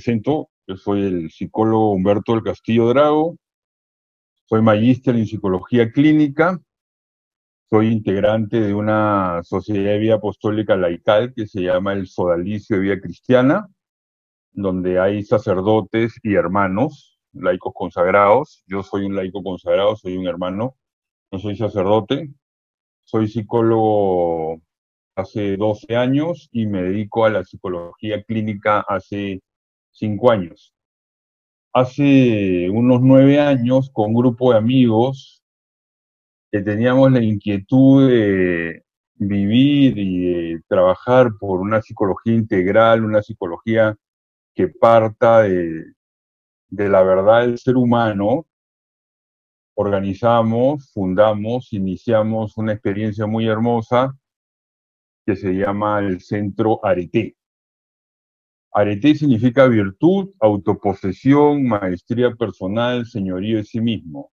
presento, yo soy el psicólogo Humberto del Castillo Drago, soy magíster en psicología clínica, soy integrante de una sociedad de vida apostólica laical que se llama el Sodalicio de Vida Cristiana, donde hay sacerdotes y hermanos, laicos consagrados. Yo soy un laico consagrado, soy un hermano, no soy sacerdote, soy psicólogo hace 12 años y me dedico a la psicología clínica hace 5 años. Hace unos 9 años, con un grupo de amigos que teníamos la inquietud de vivir y de trabajar por una psicología integral, una psicología que parta de la verdad del ser humano, organizamos, fundamos, iniciamos una experiencia muy hermosa que se llama el Centro Arete. Arete significa virtud, autoposesión, maestría personal, señorío de sí mismo.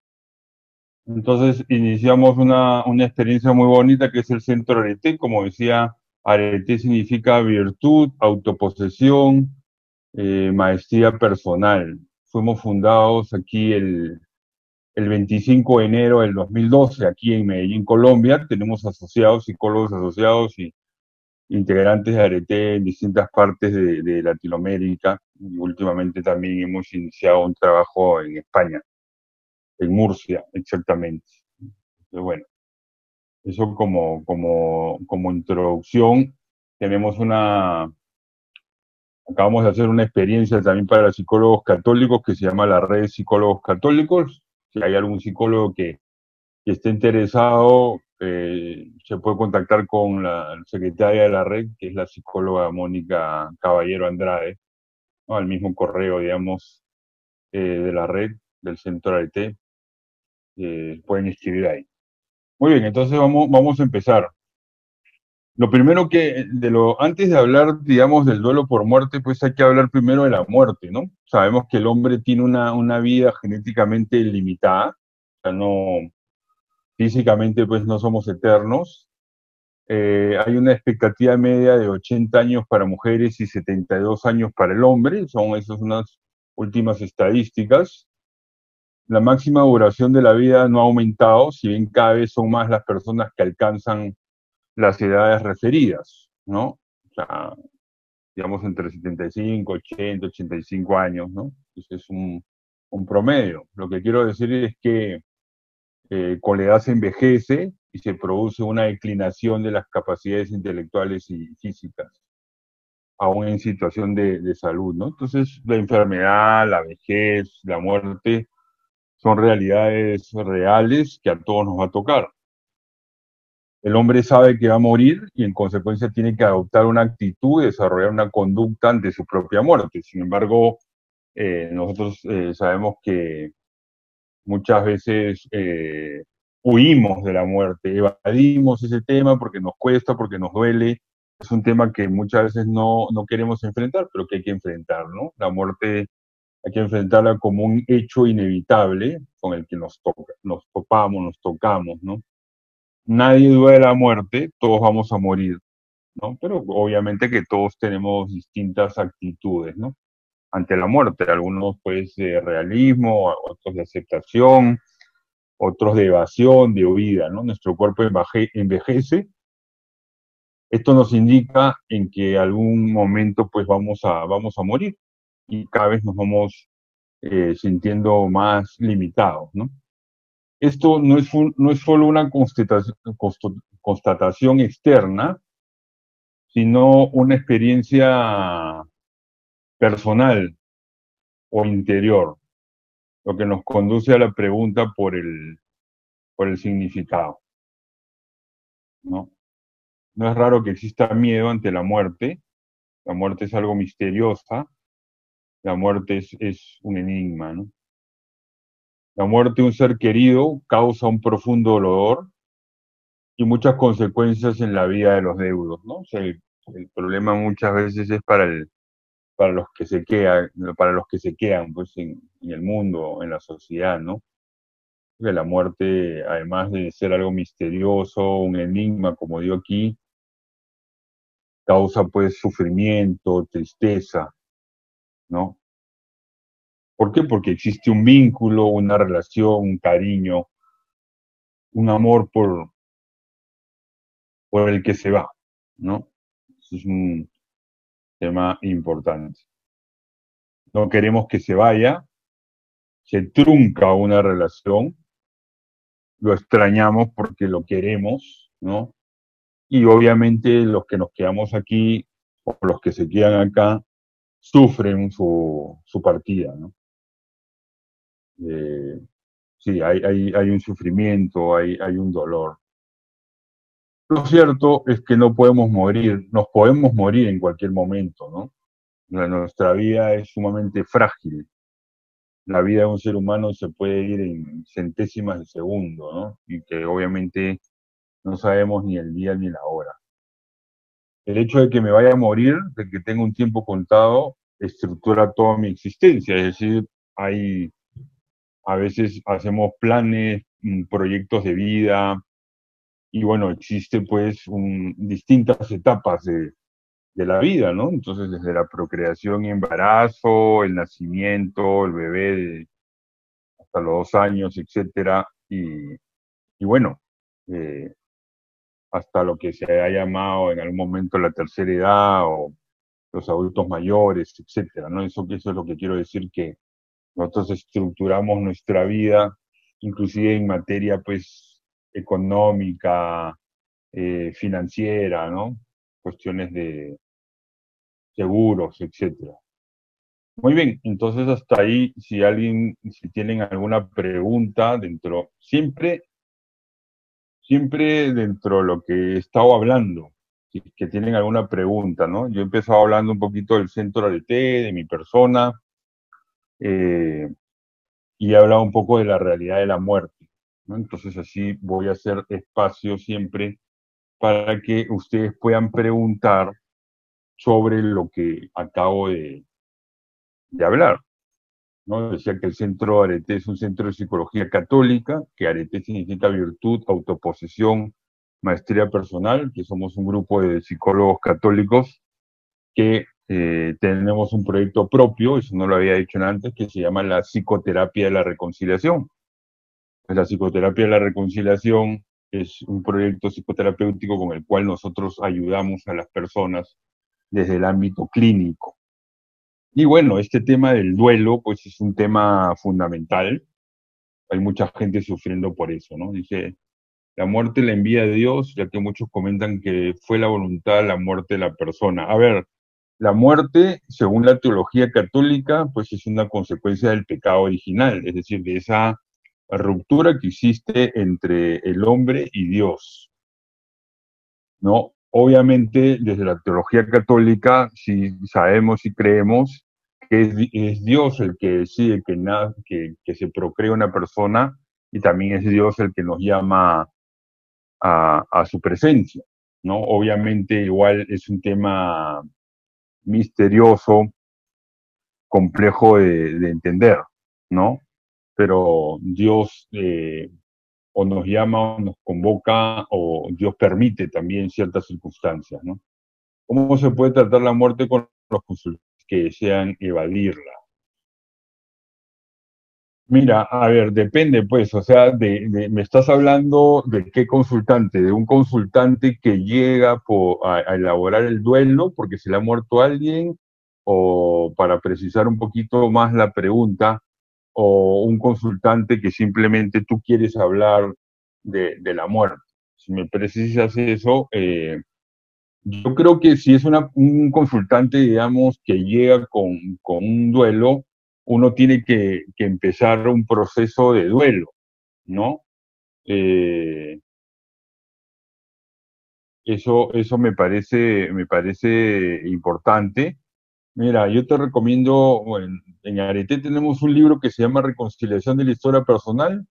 Entonces iniciamos una experiencia muy bonita que es el Centro Arete. Como decía, Arete significa virtud, autoposesión, maestría personal. Fuimos fundados aquí el 25 de enero del 2012, aquí en Medellín, Colombia. Tenemos asociados, psicólogos asociados y integrantes de Arete en distintas partes de Latinoamérica. Y últimamente también hemos iniciado un trabajo en España, en Murcia, exactamente. Entonces, bueno, eso como introducción. Tenemos acabamos de hacer una experiencia también para psicólogos católicos que se llama la Red de Psicólogos Católicos. Si hay algún psicólogo que esté interesado, se puede contactar con la secretaria de la red, que es la psicóloga Mónica Caballero Andrade, ¿no? Al mismo correo, digamos, de la red del Centro ART, pueden escribir ahí. Muy bien, entonces vamos a empezar. Lo primero antes de hablar, digamos, del duelo por muerte, pues hay que hablar primero de la muerte, ¿no? Sabemos que el hombre tiene una vida genéticamente limitada, o sea, no, físicamente pues no somos eternos. Hay una expectativa media de 80 años para mujeres y 72 años para el hombre, son esas unas últimas estadísticas. La máxima duración de la vida no ha aumentado, si bien cada vez son más las personas que alcanzan las edades referidas, ¿no? O sea, digamos entre 75, 80, 85 años, ¿no? Entonces es un promedio. Lo que quiero decir es que con la edad se envejece y se produce una declinación de las capacidades intelectuales y físicas, aún en situación de salud, ¿no? Entonces, la enfermedad, la vejez, la muerte son realidades reales que a todos nos va a tocar. El hombre sabe que va a morir y en consecuencia tiene que adoptar una actitud, desarrollar una conducta ante su propia muerte. Sin embargo, nosotros sabemos que muchas veces huimos de la muerte, evadimos ese tema porque nos cuesta, porque nos duele. Es un tema que muchas veces no queremos enfrentar, pero que hay que enfrentar, ¿no? La muerte hay que enfrentarla como un hecho inevitable con el que nos topamos, nos tocamos, ¿no? Nadie duda de la muerte, todos vamos a morir, ¿no? Pero obviamente que todos tenemos distintas actitudes, ¿no? Ante la muerte, algunos pues de realismo, otros de aceptación, otros de evasión, de huida, ¿no? Nuestro cuerpo envejece. Esto nos indica en que algún momento pues vamos a morir y cada vez nos vamos sintiendo más limitados, ¿no? Esto no es solo una constatación externa, sino una experiencia personal o interior, lo que nos conduce a la pregunta por el significado, ¿no? No es raro que exista miedo ante la muerte es algo misteriosa, la muerte es un enigma, ¿no? La muerte de un ser querido causa un profundo dolor y muchas consecuencias en la vida de los deudos, ¿no? O sea, el problema muchas veces es para los que se quedan, para los que se quedan pues, en el mundo, en la sociedad, ¿no? Que la muerte, además de ser algo misterioso, un enigma, como digo aquí, causa pues sufrimiento, tristeza, ¿no? ¿Por qué? Porque existe un vínculo, una relación, un cariño, un amor por el que se va, ¿no? Eso es un tema importante. No queremos que se vaya, se trunca una relación, lo extrañamos porque lo queremos, ¿no? Y obviamente los que nos quedamos aquí, o los que se quedan acá, sufren su partida, ¿no? Eh, sí, hay un sufrimiento, hay un dolor. Lo cierto es que no podemos morir, nos podemos morir en cualquier momento, ¿no? Nuestra vida es sumamente frágil. La vida de un ser humano se puede ir en centésimas de segundo, ¿no? Y que obviamente no sabemos ni el día ni la hora. El hecho de que me vaya a morir, de que tenga un tiempo contado, estructura toda mi existencia. Es decir, a veces hacemos planes, proyectos de vida, y bueno, existe pues distintas etapas de la vida, ¿no? Entonces, desde la procreación y embarazo, el nacimiento, el bebé hasta los 2 años, etcétera, y bueno, eh, hasta lo que se ha llamado en algún momento la tercera edad o los adultos mayores, etcétera, ¿no? Eso es lo que quiero decir, que nosotros estructuramos nuestra vida, inclusive en materia, pues, económica, financiera, ¿no? Cuestiones de seguros, etcétera. Muy bien, entonces hasta ahí, si tienen alguna pregunta siempre dentro de lo que he estado hablando, si es que tienen alguna pregunta, ¿no? Yo he empezado hablando un poquito del centro Arete, de mi persona, eh, y he hablado un poco de la realidad de la muerte, ¿no? Entonces así voy a hacer espacio siempre para que ustedes puedan preguntar sobre lo que acabo de hablar, ¿no? Decía que el centro Arete es un centro de psicología católica, que Arete significa virtud, autoposesión, maestría personal, que somos un grupo de psicólogos católicos que tenemos un proyecto propio, eso no lo había dicho antes, que se llama la psicoterapia de la reconciliación. La psicoterapia de la reconciliación es un proyecto psicoterapéutico con el cual nosotros ayudamos a las personas desde el ámbito clínico. Y bueno, este tema del duelo, pues es un tema fundamental. Hay mucha gente sufriendo por eso, ¿no? Dice, la muerte la envía Dios, ya que muchos comentan que fue la voluntad la muerte de la persona. A ver, la muerte, según la teología católica, pues es una consecuencia del pecado original, es decir, de esa ruptura que existe entre el hombre y Dios, ¿no? Obviamente, desde la teología católica, si sabemos y creemos que es Dios el que decide que se procree una persona, y también es Dios el que nos llama a su presencia, ¿no? Obviamente, igual es un tema misterioso, complejo de entender, ¿no? Pero Dios o nos llama o nos convoca o Dios permite también ciertas circunstancias, ¿no? ¿Cómo se puede tratar la muerte con los consultantes que desean evadirla? Mira, a ver, depende pues, o sea, me estás hablando de qué consultante, de un consultante que llega a elaborar el duelo porque se le ha muerto alguien, o para precisar un poquito más la pregunta, o un consultante que simplemente tú quieres hablar de la muerte. Si me precisas eso, yo creo que si es un consultante, digamos, que llega con un duelo, uno tiene que empezar un proceso de duelo, ¿no? Eh, eso me parece importante. Mira, yo te recomiendo, bueno, en Arete tenemos un libro que se llama Reconciliación de la Historia Personal,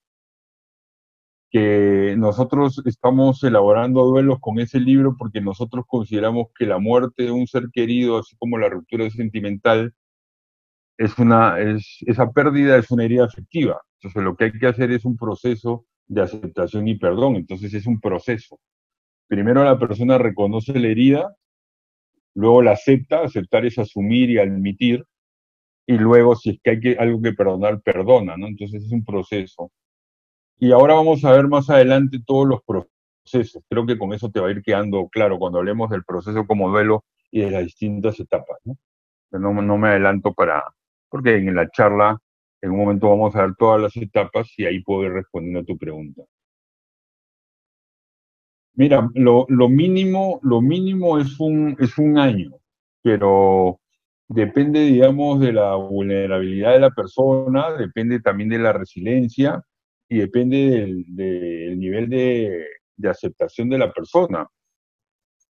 que nosotros estamos elaborando duelos con ese libro porque nosotros consideramos que la muerte de un ser querido, así como la ruptura sentimental, esa pérdida es una herida afectiva. Entonces lo que hay que hacer es un proceso de aceptación y perdón. Entonces es un proceso. Primero la persona reconoce la herida, luego la acepta, aceptar es asumir y admitir, y luego si es que hay algo que perdonar, perdona, ¿no? Entonces es un proceso. Y ahora vamos a ver más adelante todos los procesos. Creo que con eso te va a ir quedando claro cuando hablemos del proceso como duelo y de las distintas etapas, ¿no? Pero no, no me adelanto porque en la charla en un momento vamos a ver todas las etapas y ahí puedo ir respondiendo a tu pregunta. Mira, lo mínimo es un año, pero depende, digamos, de la vulnerabilidad de la persona, depende también de la resiliencia y depende del nivel de aceptación de la persona.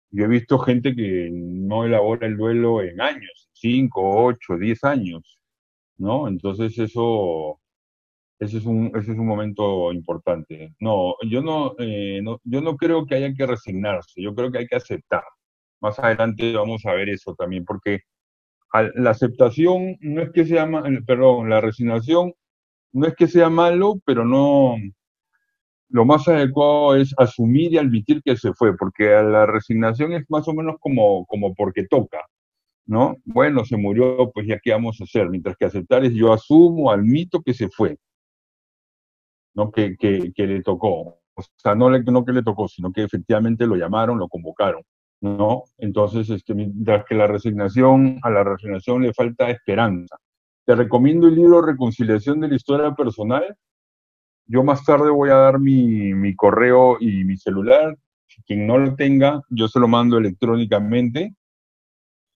Yo he visto gente que no elabora el duelo en años, 5, 8, 10 años, ¿no? Entonces ese es un momento importante. No, yo no creo que haya que resignarse, yo creo que hay que aceptar. Más adelante vamos a ver eso también, porque la aceptación no es que sea, perdón, la resignación no es que sea malo, pero no, lo más adecuado es asumir y admitir que se fue, porque la resignación es más o menos como porque toca, ¿no? Bueno, se murió, pues ya qué vamos a hacer, mientras que aceptar es yo asumo, admito que se fue, ¿no? Que le tocó. O sea, no que le tocó, sino que efectivamente lo llamaron, lo convocaron, ¿no? Entonces, mientras que a la resignación le falta esperanza. Te recomiendo el libro Reconciliación de la Historia Personal. Yo más tarde voy a dar mi correo y mi celular. Quien no lo tenga, yo se lo mando electrónicamente.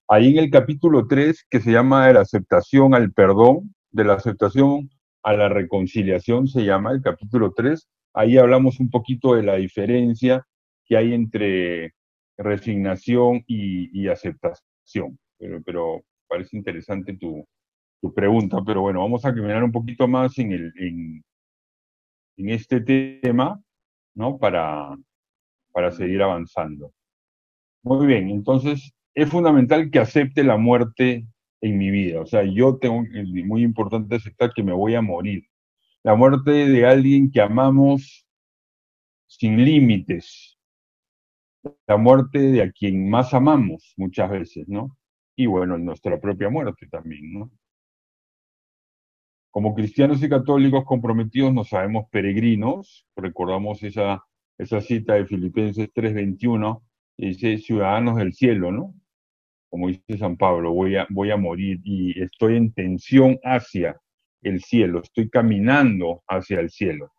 Ahí en el capítulo 3 que se llama de la aceptación al perdón, de la aceptación a la reconciliación, se llama el capítulo 3. Ahí hablamos un poquito de la diferencia que hay entre resignación y aceptación. Pero parece interesante tu pregunta, pero bueno, vamos a caminar un poquito más en este tema, ¿no? Para seguir avanzando. Muy bien, entonces es fundamental que acepte la muerte en mi vida. O sea, yo tengo, es muy importante aceptar que me voy a morir. La muerte de alguien que amamos sin límites. La muerte de a quien más amamos muchas veces, ¿no? Y bueno, nuestra propia muerte también, ¿no? Como cristianos y católicos comprometidos nos sabemos peregrinos. Recordamos esa cita de Filipenses 3:21, que dice ciudadanos del cielo, ¿no? Como dice San Pablo, voy a morir y estoy en tensión hacia el cielo, estoy caminando hacia el cielo,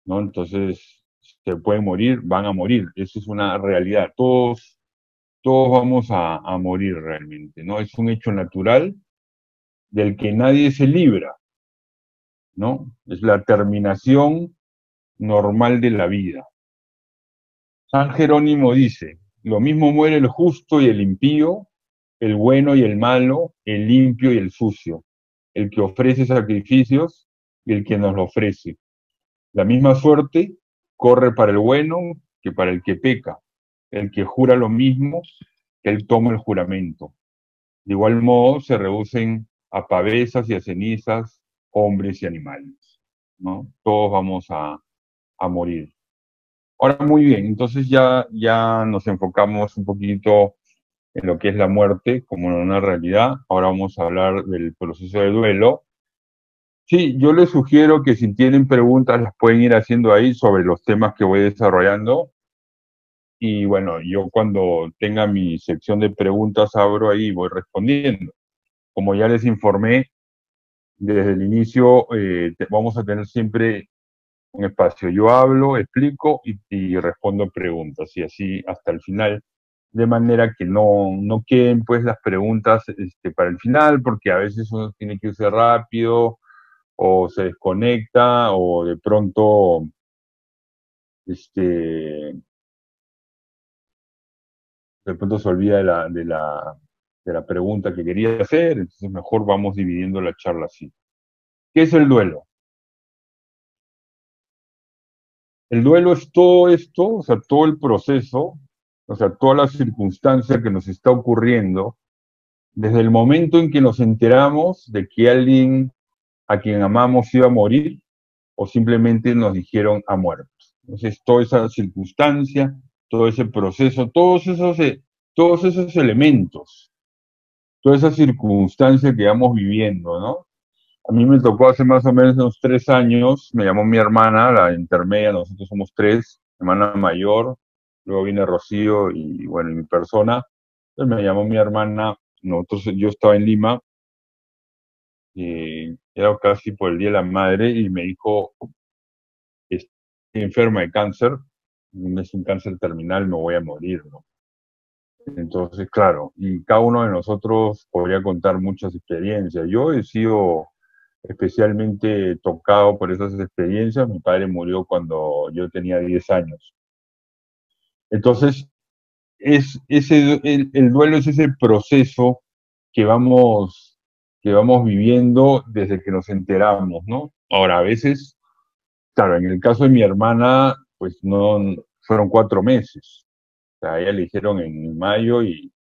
¿no? Entonces, se pueden morir, van a morir, eso es una realidad, todos vamos a morir realmente, ¿no? Es un hecho natural del que nadie se libra, ¿no? Es la terminación normal de la vida. San Jerónimo dice, lo mismo muere el justo y el impío, el bueno y el malo, el limpio y el sucio, el que ofrece sacrificios y el que nos lo ofrece. La misma suerte corre para el bueno que para el que peca, el que jura lo mismo que él toma el juramento. De igual modo se reducen a pavesas y a cenizas hombres y animales, ¿no? Todos vamos a morir. Ahora, muy bien, entonces ya nos enfocamos un poquito en lo que es la muerte como una realidad. Ahora vamos a hablar del proceso de duelo. Sí, yo les sugiero que si tienen preguntas las pueden ir haciendo ahí sobre los temas que voy desarrollando. Y bueno, yo cuando tenga mi sección de preguntas abro ahí y voy respondiendo. Como ya les informé desde el inicio, vamos a tener siempre un espacio. Yo hablo, explico y respondo preguntas y así hasta el final, de manera que no queden pues las preguntas para el final, porque a veces uno tiene que irse rápido o se desconecta o este, de pronto se olvida de la pregunta que quería hacer, entonces mejor vamos dividiendo la charla así. ¿Qué es el duelo? El duelo es todo esto, o sea, todo el proceso, o sea, toda la circunstancia que nos está ocurriendo, desde el momento en que nos enteramos de que alguien a quien amamos iba a morir, o simplemente nos dijeron ha muerto. Entonces, toda esa circunstancia, todo ese proceso, todos esos elementos, toda esa circunstancia que vamos viviendo, ¿no? A mí me tocó hace más o menos unos 3 años, me llamó mi hermana, la intermedia, nosotros somos tres, hermana mayor, luego viene Rocío y bueno, y mi persona. Entonces me llamó mi hermana, yo estaba en Lima, y era casi por el Día de la Madre, y me dijo, estoy enferma de cáncer, es un cáncer terminal, me voy a morir, ¿no? Entonces, claro, y cada uno de nosotros podría contar muchas experiencias. Yo he sido especialmente tocado por esas experiencias. Mi padre murió cuando yo tenía 10 años. Entonces, el duelo es ese proceso que que vamos viviendo desde que nos enteramos, ¿no? Ahora, a veces, claro, en el caso de mi hermana, pues no, fueron 4 meses. O sea, a ella le dijeron en mayo y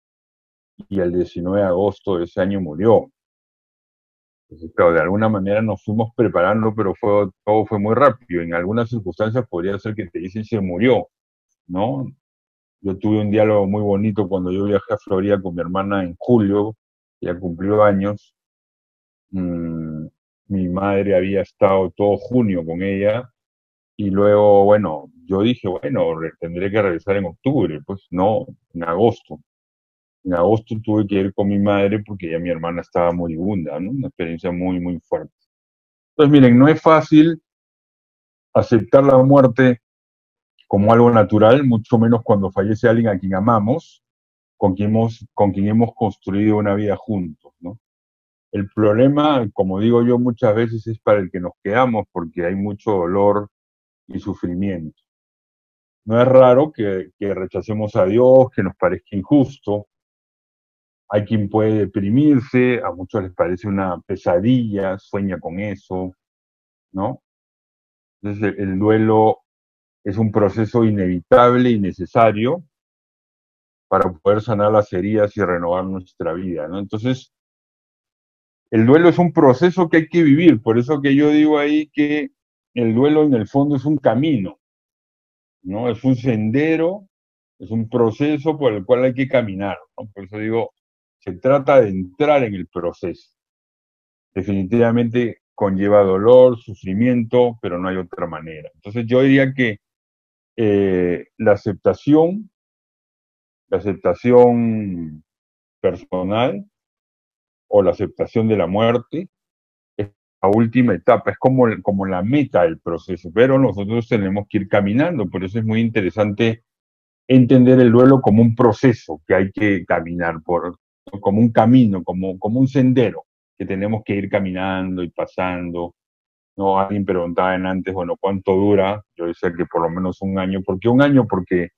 el 19 de agosto de ese año murió. Entonces, claro, de alguna manera nos fuimos preparando, pero todo fue muy rápido. En algunas circunstancias podría ser que te dicen se murió, ¿no? Yo tuve un diálogo muy bonito cuando yo viajé a Florida con mi hermana en julio, ya cumplió años. Mm, Mi madre había estado todo junio con ella y luego, bueno, yo dije, bueno, tendré que regresar en octubre, pues no, en agosto. En agosto tuve que ir con mi madre porque ya mi hermana estaba moribunda, ¿no? Una experiencia muy, muy fuerte. Entonces, miren, no es fácil aceptar la muerte como algo natural, mucho menos cuando fallece alguien a quien amamos, con quien hemos construido una vida juntos, ¿no? El problema, como digo yo muchas veces, es para el que nos quedamos porque hay mucho dolor y sufrimiento. No es raro que rechacemos a Dios, que nos parezca injusto. Hay quien puede deprimirse, a muchos les parece una pesadilla, sueña con eso, ¿no? Entonces el duelo es un proceso inevitable y necesario para poder sanar las heridas y renovar nuestra vida, ¿no? Entonces, el duelo es un proceso que hay que vivir, por eso que yo digo ahí que el duelo en el fondo es un camino, ¿no? Es un sendero, es un proceso por el cual hay que caminar, ¿no? Por eso digo, se trata de entrar en el proceso. Definitivamente conlleva dolor, sufrimiento, pero no hay otra manera. Entonces yo diría que la aceptación personal o la aceptación de la muerte es la última etapa, es como la meta del proceso, pero nosotros tenemos que ir caminando, por eso es muy interesante entender el duelo como un proceso que hay que caminar, como un camino, como un sendero que tenemos que ir caminando y pasando. No, alguien preguntaba en antes, bueno, ¿cuánto dura? Yo decía que por lo menos un año. ¿Por qué un año? Porque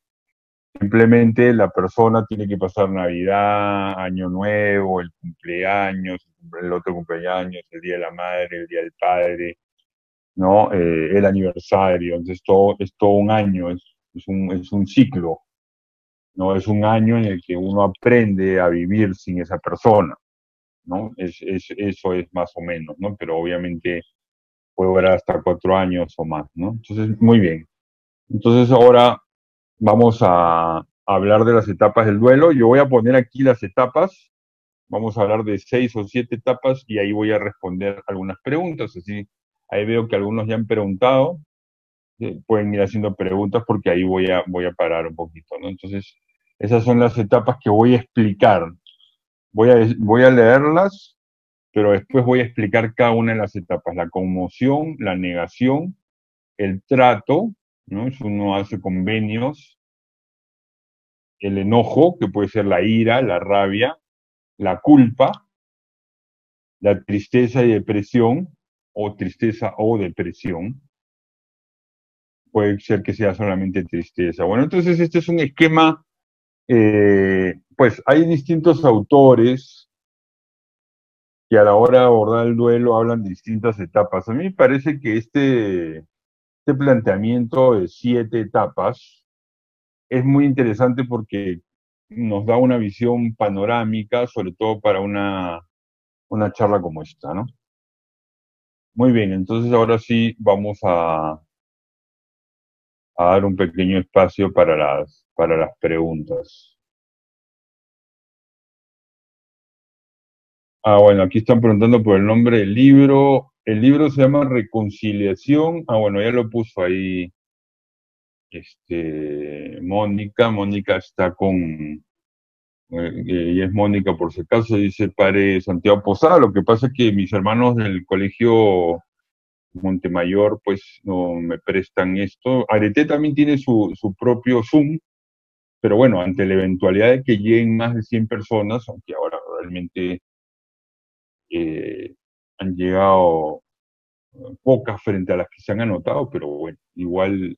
simplemente la persona tiene que pasar Navidad, Año Nuevo, el cumpleaños, el otro cumpleaños, el Día de la Madre, el Día del Padre, ¿no? El aniversario. Entonces es todo un año, es un ciclo, ¿no? Es un año en el que uno aprende a vivir sin esa persona, ¿no? Eso es más o menos, ¿no? Pero obviamente puede durar hasta 4 años o más, ¿no? Entonces, muy bien. Entonces ahora vamos a hablar de las etapas del duelo. Yo voy a poner aquí las etapas. Vamos a hablar de 6 o 7 etapas y ahí voy a responder algunas preguntas. Así, ahí veo que algunos ya han preguntado. Pueden ir haciendo preguntas porque ahí voy a parar un poquito, ¿no? Entonces, esas son las etapas que voy a explicar. Voy a leerlas, pero después voy a explicar cada una de las etapas. La conmoción, la negación, el trato, ¿no? Si uno hace convenios, el enojo, que puede ser la ira, la rabia, la culpa, la tristeza y depresión, o tristeza o depresión. Puede ser que sea solamente tristeza. Bueno, entonces este es un esquema, pues hay distintos autores que a la hora de abordar el duelo hablan de distintas etapas. A mí me parece que este planteamiento de 7 etapas es muy interesante porque nos da una visión panorámica, sobre todo para una charla como esta, ¿no? Muy bien, entonces ahora sí vamos a dar un pequeño espacio para para las preguntas. Bueno, aquí están preguntando por el nombre del libro. El libro se llama Reconciliación. Bueno, ya lo puso ahí, Mónica. Mónica está y es Mónica por si acaso, dice Padre Santiago Posada. Lo que pasa es que mis hermanos del colegio Montemayor, pues no me prestan esto. Arete también tiene su propio Zoom, pero bueno, ante la eventualidad de que lleguen más de 100 personas, aunque ahora realmente eh, han llegado pocas frente a las que se han anotado, pero bueno, igual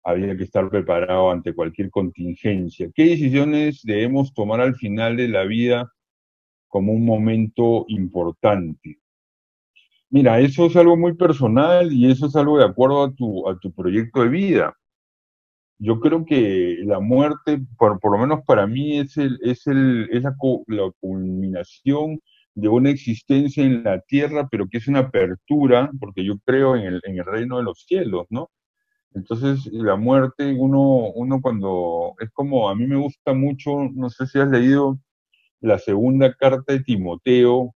había que estar preparado ante cualquier contingencia. ¿Qué decisiones debemos tomar al final de la vida como un momento importante? Mira, eso es algo muy personal y eso es algo de acuerdo a tu proyecto de vida. Yo creo que la muerte, por lo menos para mí, es la culminación de una existencia en la tierra, pero que es una apertura, porque yo creo en el reino de los cielos, ¿no? Entonces, la muerte, uno cuando, es como, a mí me gusta mucho, no sé si has leído la segunda carta de Timoteo,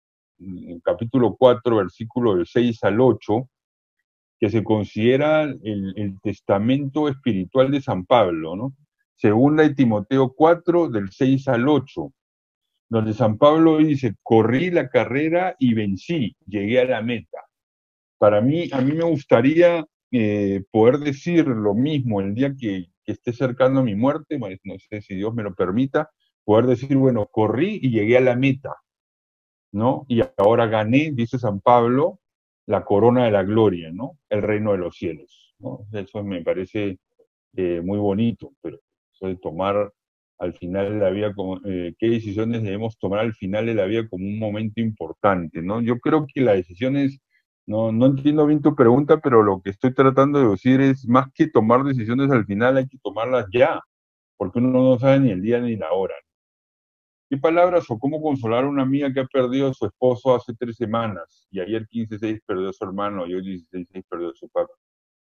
capítulo 4 versículo del 6 al 8, que se considera el testamento espiritual de San Pablo, ¿no? Segunda de Timoteo 4 del 6 al 8, donde San Pablo dice, corrí la carrera y vencí, llegué a la meta. A mí me gustaría poder decir lo mismo el día que esté cercano a mi muerte, pues, no sé si Dios me lo permita, poder decir, bueno, corrí y llegué a la meta, ¿no? Y ahora gané, dice San Pablo, la corona de la gloria, ¿no? El reino de los cielos, ¿no? Eso me parece muy bonito, pero eso de tomar al final de la vida, qué decisiones debemos tomar al final de la vida como un momento importante, ¿no? Yo creo que las decisiones, no entiendo bien tu pregunta, pero lo que estoy tratando de decir es, más que tomar decisiones al final, hay que tomarlas ya, porque uno no sabe ni el día ni la hora. ¿Qué palabras o cómo consolar a una amiga que ha perdido a su esposo hace 3 semanas y ayer 15/6 perdió a su hermano y hoy 16/6 perdió a su papá,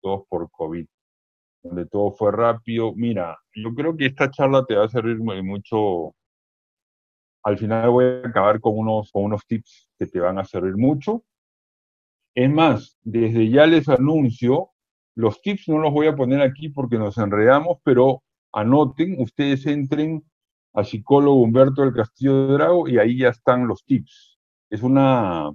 todos por COVID, donde todo fue rápido? Mira, yo creo que esta charla te va a servir mucho. Al final voy a acabar con unos tips que te van a servir mucho. Es más, desde ya les anuncio, los tips no los voy a poner aquí porque nos enredamos, pero anoten, ustedes entren a psicólogo Humberto del Castillo de Drago y ahí ya están los tips. Es una,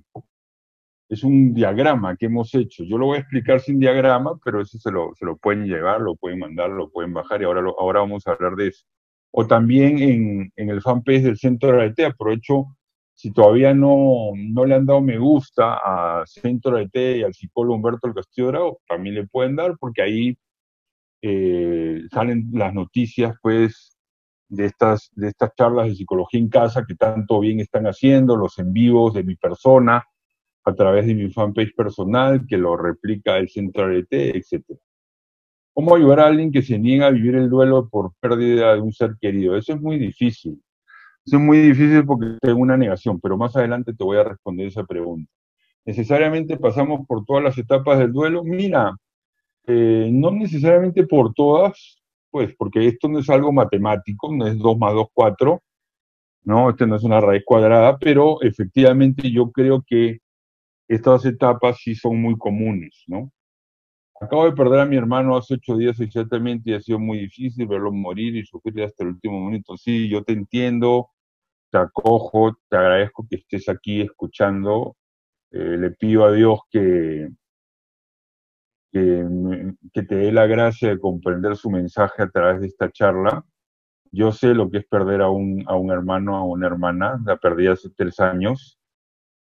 es un diagrama que hemos hecho. Yo lo voy a explicar sin diagrama, pero eso se lo pueden llevar, lo pueden mandar, lo pueden bajar y ahora vamos a hablar de eso. O también en el fanpage del Centro de AET, aprovecho, si todavía no le han dado me gusta a Centro de AET y al psicólogo Humberto del Castillo Grau, también le pueden dar porque ahí salen las noticias, pues, de estas charlas de psicología en casa que tanto bien están haciendo, los en vivos de mi persona, a través de mi fanpage personal, que lo replica el Centro ART, etcétera. ¿Cómo ayudar a alguien que se niega a vivir el duelo por pérdida de un ser querido? Eso es muy difícil. Eso es muy difícil porque tengo una negación, pero más adelante te voy a responder esa pregunta. ¿Necesariamente pasamos por todas las etapas del duelo? Mira, no necesariamente por todas, pues porque esto no es algo matemático, no es 2 más 2 4, ¿no? Este no es una raíz cuadrada, pero efectivamente yo creo que estas etapas sí son muy comunes, ¿no? Acabo de perder a mi hermano hace 8 días exactamente y ha sido muy difícil verlo morir y sufrir hasta el último momento. Sí, yo te entiendo, te acojo, te agradezco que estés aquí escuchando. Le pido a Dios que te dé la gracia de comprender su mensaje a través de esta charla. Yo sé lo que es perder a un hermano, a una hermana, la perdí hace 3 años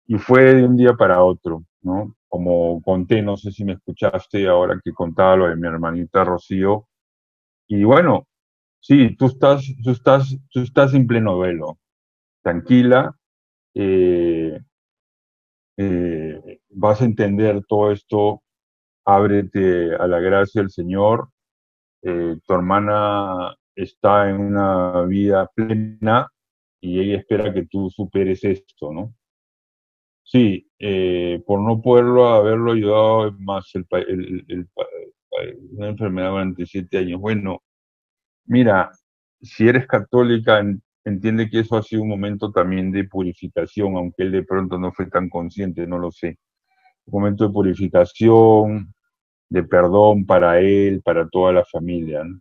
y fue de un día para otro, ¿no? Como conté, no sé si me escuchaste ahora que contaba lo de mi hermanita Rocío. Y bueno, sí, tú estás en pleno duelo, tranquila, eh, vas a entender todo esto, ábrete a la gracia del Señor. Tu hermana está en una vida plena y ella espera que tú superes esto, ¿no? Sí, por no poderlo haberlo ayudado más una enfermedad durante 7 años. Bueno, mira, si eres católica, entiende que eso ha sido un momento también de purificación, aunque él de pronto no fue tan consciente, no lo sé. Un momento de purificación, de perdón para él, para toda la familia, ¿no?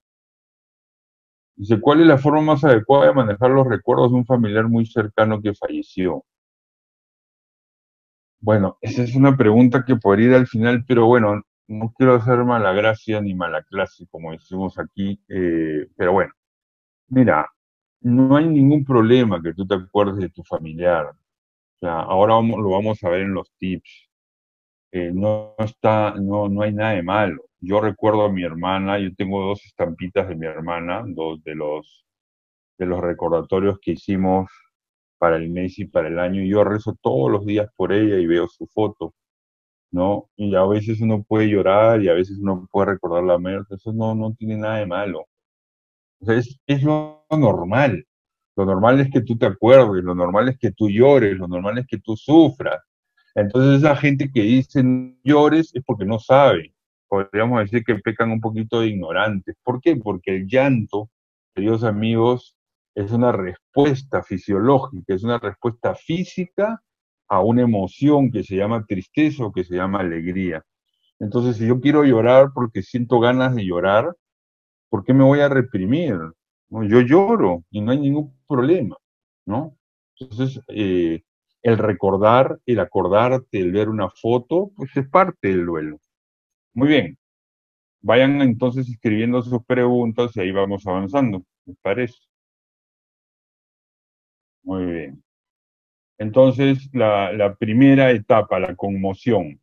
Dice, ¿cuál es la forma más adecuada de manejar los recuerdos de un familiar muy cercano que falleció? Bueno, esa es una pregunta que podría ir al final, pero bueno, no quiero hacer mala gracia ni mala clase, como decimos aquí, pero bueno, mira, no hay ningún problema que tú te acuerdes de tu familiar. O sea, ahora lo vamos a ver en los tips. No hay nada de malo. Yo recuerdo a mi hermana, yo tengo dos estampitas de mi hermana, dos de los recordatorios que hicimos para el mes y para el año, y yo rezo todos los días por ella y veo su foto, ¿no? Y a veces uno puede llorar y a veces uno puede recordar la muerte, eso no tiene nada de malo. O sea, es lo normal. Lo normal es que tú te acuerdes, lo normal es que tú llores, lo normal es que tú sufras. Entonces esa gente que dice no llores es porque no sabe. Podríamos decir que pecan un poquito de ignorantes. ¿Por qué? Porque el llanto, queridos amigos, es una respuesta fisiológica, es una respuesta física a una emoción que se llama tristeza o que se llama alegría. Entonces, si yo quiero llorar porque siento ganas de llorar, ¿por qué me voy a reprimir? ¿No? Yo lloro y no hay ningún problema, ¿no? Entonces, el recordar, el acordarte, el ver una foto, pues es parte del duelo. Muy bien, vayan entonces escribiendo sus preguntas y ahí vamos avanzando, ¿me parece? Muy bien. Entonces, la primera etapa, la conmoción.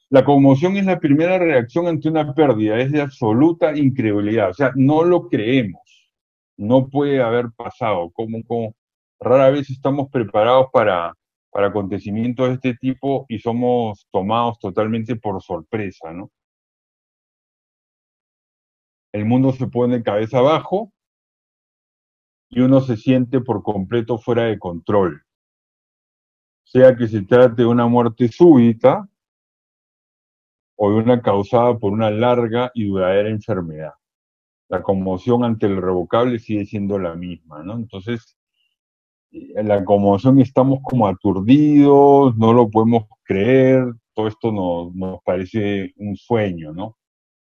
La conmoción es la primera reacción ante una pérdida, es de absoluta incredulidad, o sea, no lo creemos, no puede haber pasado, como rara vez estamos preparados para acontecimientos de este tipo y somos tomados totalmente por sorpresa, ¿no? El mundo se pone cabeza abajo y uno se siente por completo fuera de control, sea que se trate de una muerte súbita o de una causada por una larga y duradera enfermedad. La conmoción ante el irrevocable sigue siendo la misma, ¿no? Entonces, en la conmoción estamos como aturdidos, no lo podemos creer, todo esto nos parece un sueño, ¿no?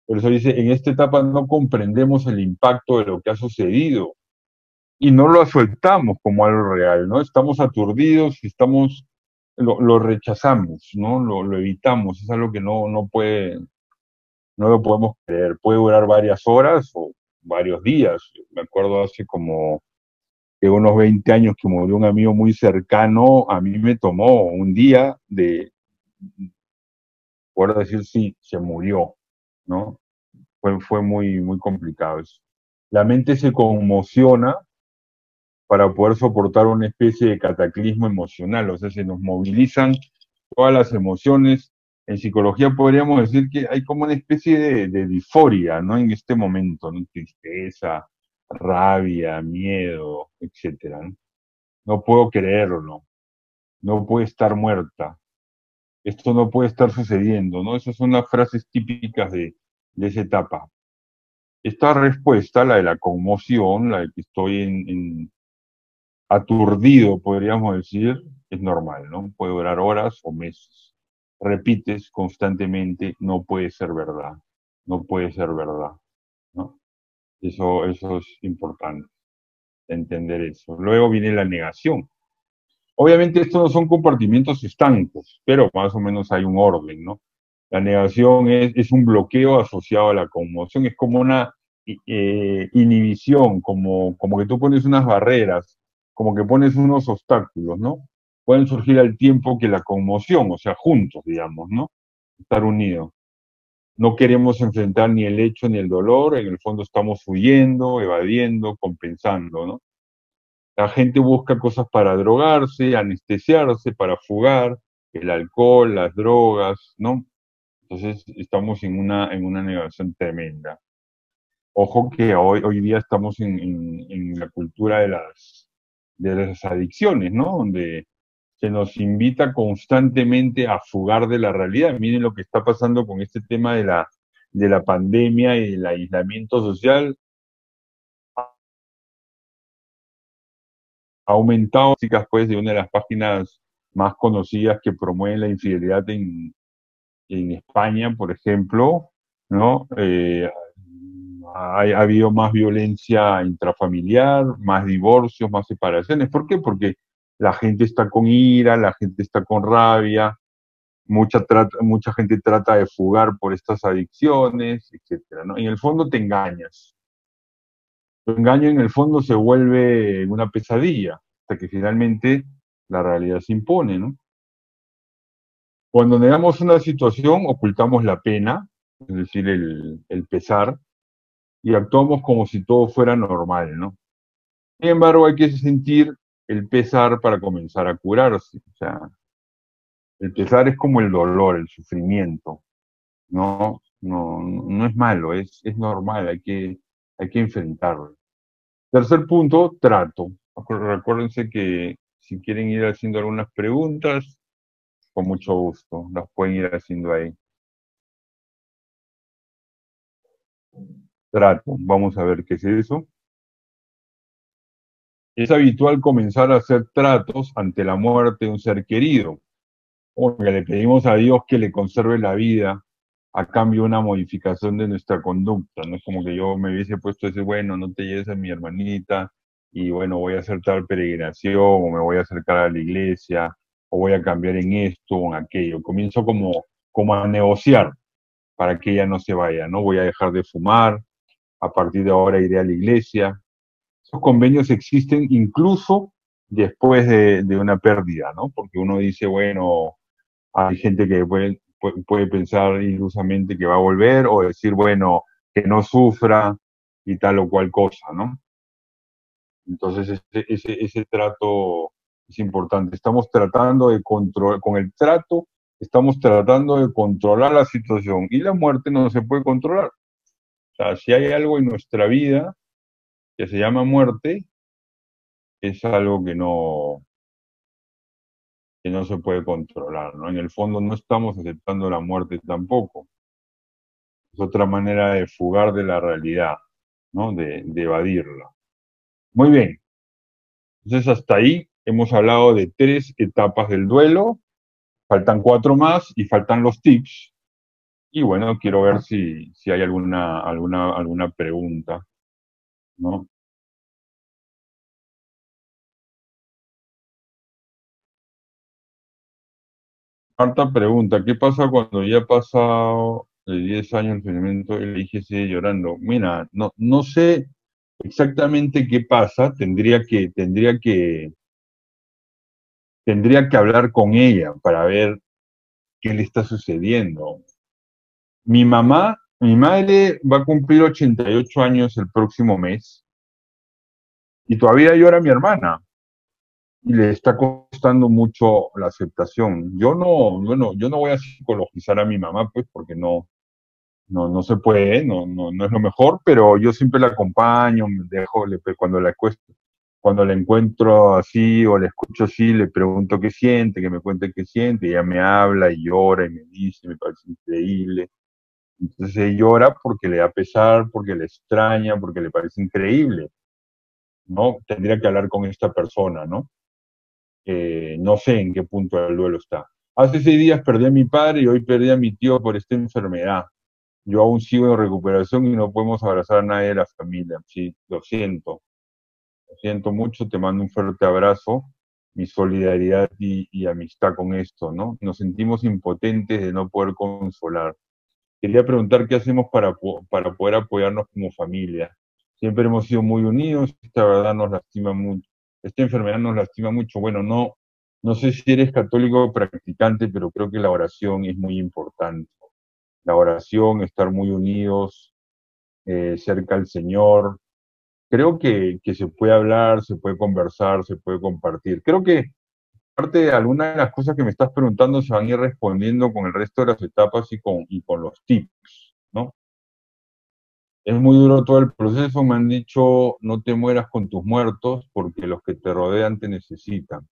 Por eso dice, en esta etapa no comprendemos el impacto de lo que ha sucedido y no lo aceptamos como algo real, ¿no? Estamos aturdidos y lo rechazamos, ¿no? Lo evitamos, es algo que no lo podemos creer. Puede durar varias horas o varios días. Me acuerdo hace como que unos 20 años que murió un amigo muy cercano, a mí me tomó un día de poder decir sí, se murió, ¿no? Fue muy, muy complicado eso. La mente se conmociona para poder soportar una especie de cataclismo emocional, o sea, se nos movilizan todas las emociones. En psicología podríamos decir que hay como una especie de disforia, ¿no? En este momento, ¿no? Tristeza, rabia, miedo, etcétera, ¿no? No puedo creerlo, no puede estar muerta, esto no puede estar sucediendo, ¿no? Esas son las frases típicas de esa etapa. Esta respuesta, la de la conmoción, la de que estoy aturdido, podríamos decir, es normal, ¿no? Puede durar horas o meses. Repites constantemente, no puede ser verdad, no puede ser verdad, ¿no? Eso es importante, entender eso. Luego viene la negación. Obviamente estos no son compartimientos estancos, pero más o menos hay un orden, ¿no? La negación es un bloqueo asociado a la conmoción, es como una inhibición, como que tú pones unas barreras, como que pones unos obstáculos, ¿no? Pueden surgir al tiempo que la conmoción, o sea, juntos, digamos, ¿no? Estar unidos. No queremos enfrentar ni el hecho ni el dolor, en el fondo estamos huyendo, evadiendo, compensando, ¿no? La gente busca cosas para drogarse, anestesiarse, para fugar, el alcohol, las drogas, ¿no? Entonces estamos en una negación tremenda. Ojo que hoy día estamos en la cultura de las adicciones, ¿no? Donde se nos invita constantemente a fugar de la realidad. Miren lo que está pasando con este tema de la pandemia y el aislamiento social. ha aumentado, chicas, pues, de una de las páginas más conocidas que promueven la infidelidad en España, por ejemplo, ¿no? Ha habido más violencia intrafamiliar, más divorcios, más separaciones. ¿Por qué? Porque la gente está con ira, la gente está con rabia, mucha gente trata de fugar por estas adicciones, etcétera, ¿no? En el fondo te engañas. Tu engaño en el fondo se vuelve una pesadilla, hasta que finalmente la realidad se impone, ¿no? Cuando negamos una situación, ocultamos la pena, es decir, el pesar, y actuamos como si todo fuera normal, ¿no? Sin embargo, hay que sentir el pesar para comenzar a curarse. O sea, el pesar es como el dolor, el sufrimiento, ¿no? No es malo, es normal, hay que enfrentarlo. Tercer punto, trato. Recuérdense que si quieren ir haciendo algunas preguntas, con mucho gusto, las pueden ir haciendo ahí. Trato, vamos a ver qué es eso. Es habitual comenzar a hacer tratos ante la muerte de un ser querido, o que le pedimos a Dios que le conserve la vida a cambio de una modificación de nuestra conducta. No es como que yo me hubiese puesto ese, bueno, no te lleves a mi hermanita y bueno, voy a hacer tal peregrinación o me voy a acercar a la iglesia o voy a cambiar en esto o en aquello. Comienzo como a negociar para que ella no se vaya, ¿no? Voy a dejar de fumar, a partir de ahora iré a la iglesia. Esos convenios existen incluso después de una pérdida, ¿no? Porque uno dice, bueno, hay gente que puede pensar ilusamente que va a volver o decir, bueno, que no sufra y tal o cual cosa, ¿no? Entonces, ese trato es importante. Estamos tratando de controlar, con el trato, estamos tratando de controlar la situación y la muerte no se puede controlar. O sea, si hay algo en nuestra vida que se llama muerte, es algo que no se puede controlar, ¿no? En el fondo no estamos aceptando la muerte tampoco. Es otra manera de fugar de la realidad, ¿no? De evadirla. Muy bien. Entonces hasta ahí hemos hablado de 3 etapas del duelo. Faltan 4 más y faltan los tips. Y bueno, quiero ver si hay alguna pregunta, ¿no? Cuarta pregunta, ¿qué pasa cuando ya ha pasado de 10 años el sufrimiento y la hija sigue llorando? Mira, no sé exactamente qué pasa, tendría que hablar con ella para ver qué le está sucediendo. Mi madre va a cumplir 88 años el próximo mes y todavía llora a mi hermana y le está costando mucho la aceptación. Yo no voy a psicologizar a mi mamá, pues, porque no se puede, no es lo mejor, pero yo siempre la acompaño, me dejo, cuando la encuentro así o la escucho así, le pregunto qué siente, que me cuente qué siente, y ella me habla y llora y me dice, me parece increíble. Entonces ella llora porque le da pesar, porque le extraña, porque le parece increíble, ¿no? Tendría que hablar con esta persona, ¿no? No sé en qué punto del duelo está. Hace 6 días perdí a mi padre y hoy perdí a mi tío por esta enfermedad. Yo aún sigo en recuperación y no podemos abrazar a nadie de la familia. Sí, lo siento mucho, te mando un fuerte abrazo, mi solidaridad y amistad con esto, ¿no? Nos sentimos impotentes de no poder consolar. Quería preguntar qué hacemos para poder apoyarnos como familia. Siempre hemos sido muy unidos, esta verdad nos lastima mucho, esta enfermedad nos lastima mucho. Bueno, no sé si eres católico o practicante, pero creo que la oración es muy importante. La oración, estar muy unidos, cerca al Señor. Creo que se puede hablar, se puede conversar, se puede compartir. Creo que parte de algunas de las cosas que me estás preguntando se van a ir respondiendo con el resto de las etapas y con los tips, ¿no? Es muy duro todo el proceso, me han dicho, no te mueras con tus muertos porque los que te rodean te necesitan,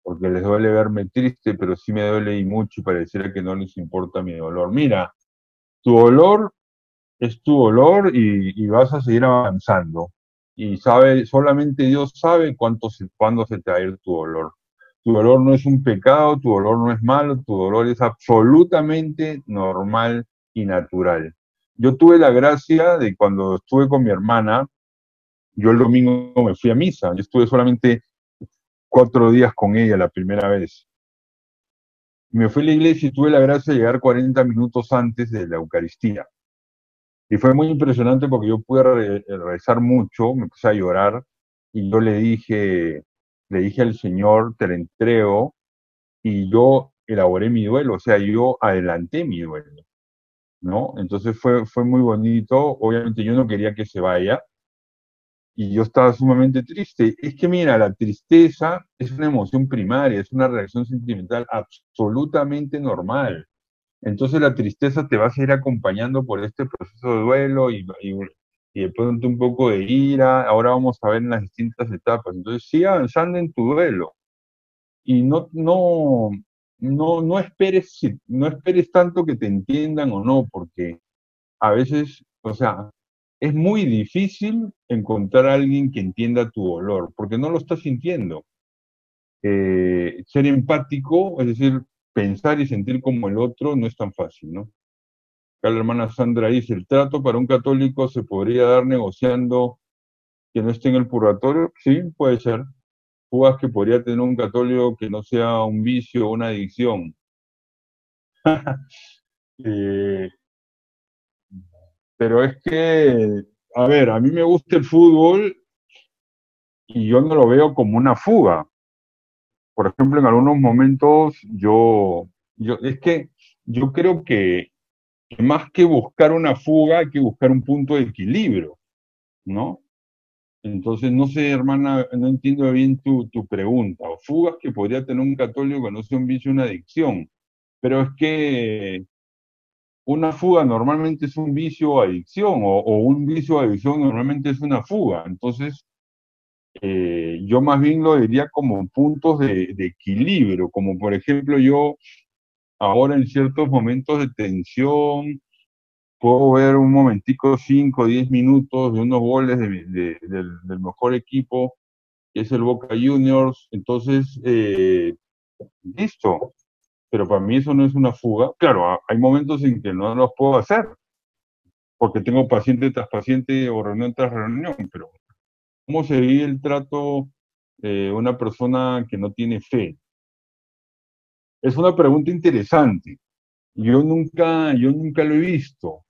porque les duele verme triste, pero sí me duele y mucho y pareciera que no les importa mi dolor. Mira, tu dolor es tu dolor y vas a seguir avanzando. y sabe, solamente Dios sabe cuándo se te va a ir tu dolor. Tu dolor no es un pecado, tu dolor no es malo, tu dolor es absolutamente normal y natural. Yo tuve la gracia de cuando estuve con mi hermana, yo el domingo me fui a misa, yo estuve solamente 4 días con ella la primera vez. Me fui a la iglesia y tuve la gracia de llegar 40 minutos antes de la Eucaristía. Y fue muy impresionante porque yo pude rezar mucho, me puse a llorar y yo le dije al Señor, te la entrego, y yo elaboré mi duelo, o sea, yo adelanté mi duelo, ¿no? Entonces fue muy bonito, obviamente yo no quería que se vaya y yo estaba sumamente triste. Es que mira, la tristeza es una emoción primaria, es una reacción sentimental absolutamente normal. Entonces la tristeza te va a seguir acompañando por este proceso de duelo y de pronto un poco de ira. Ahora vamos a ver en las distintas etapas. Entonces sigue avanzando en tu duelo y no esperes, no esperes tanto que te entiendan o no, porque a veces, o sea, es muy difícil encontrar a alguien que entienda tu dolor, porque no lo estás sintiendo. Ser empático, es decir, pensar y sentir como el otro, no es tan fácil, ¿no? Acá la hermana Sandra dice, el trato para un católico se podría dar negociando que no esté en el purgatorio. Sí, puede ser. Fugas que podría tener un católico que no sea un vicio o una adicción. Eh, pero es que, a ver, a mí me gusta el fútbol y yo no lo veo como una fuga. Por ejemplo, en algunos momentos es que yo creo que más que buscar una fuga, hay que buscar un punto de equilibrio, ¿no? Entonces, no sé, hermana, no entiendo bien tu pregunta. O fugas que podría tener un católico que no sea un vicio, una adicción. Pero es que una fuga normalmente es un vicio o adicción, o un vicio o adicción normalmente es una fuga. Entonces, yo más bien lo diría como puntos de equilibrio, como por ejemplo yo ahora en ciertos momentos de tensión puedo ver un momentico, 5 o 10 minutos de unos goles del mejor equipo, que es el Boca Juniors, entonces, listo, pero para mí eso no es una fuga. Claro, hay momentos en que no los puedo hacer, porque tengo paciente tras paciente o reunión tras reunión, pero ¿cómo se vive el trato de una persona que no tiene fe? Es una pregunta interesante. Yo nunca lo he visto.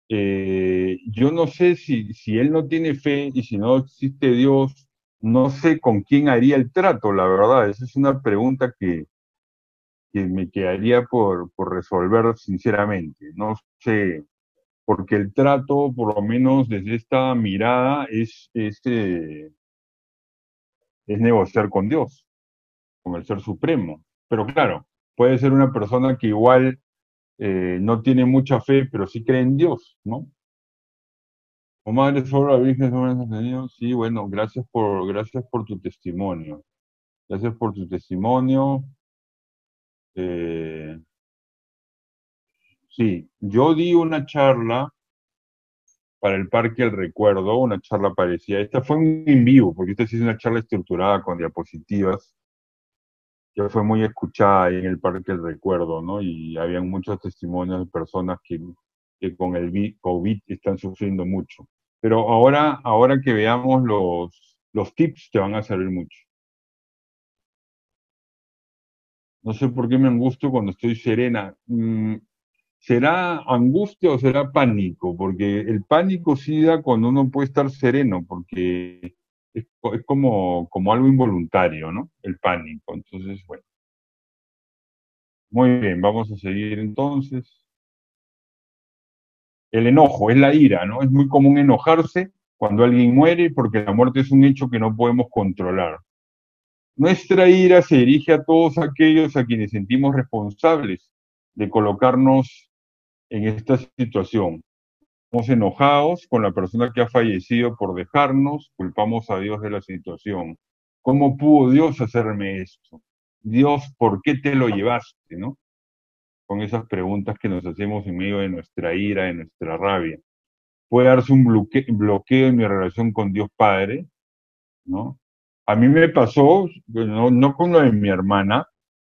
Yo no sé si él no tiene fe y si no existe Dios, no sé con quién haría el trato, la verdad. Esa es una pregunta que me quedaría por resolver sinceramente. No sé, porque el trato, por lo menos desde esta mirada, es negociar con Dios, con el Ser Supremo. Pero claro, puede ser una persona que igual no tiene mucha fe, pero sí cree en Dios, ¿no? O Madre solo la Virgen sobre el Señor. Sí, bueno, gracias por tu testimonio. Gracias por tu testimonio. Eh, sí, yo di una charla para el Parque El Recuerdo, una charla parecida. Esta fue en vivo, porque esta sí es una charla estructurada con diapositivas, que fue muy escuchada ahí en el Parque El Recuerdo, ¿no? Y habían muchos testimonios de personas que con el COVID están sufriendo mucho. Pero ahora que veamos los tips, te van a servir mucho. No sé por qué me angustio cuando estoy serena. ¿Será angustia o será pánico? Porque el pánico sí da cuando uno puede estar sereno, porque es como algo involuntario, ¿no? El pánico. Entonces, bueno, muy bien, vamos a seguir entonces. El enojo es la ira, ¿no? Es muy común enojarse cuando alguien muere porque la muerte es un hecho que no podemos controlar. Nuestra ira se dirige a todos aquellos a quienes sentimos responsables de colocarnos en esta situación. Estamos enojados con la persona que ha fallecido por dejarnos, culpamos a Dios de la situación. ¿Cómo pudo Dios hacerme esto? Dios, ¿por qué te lo llevaste? ¿No? Con esas preguntas que nos hacemos en medio de nuestra ira, de nuestra rabia. puede darse un bloqueo en mi relación con Dios Padre, ¿no? A mí me pasó, no con lo de mi hermana,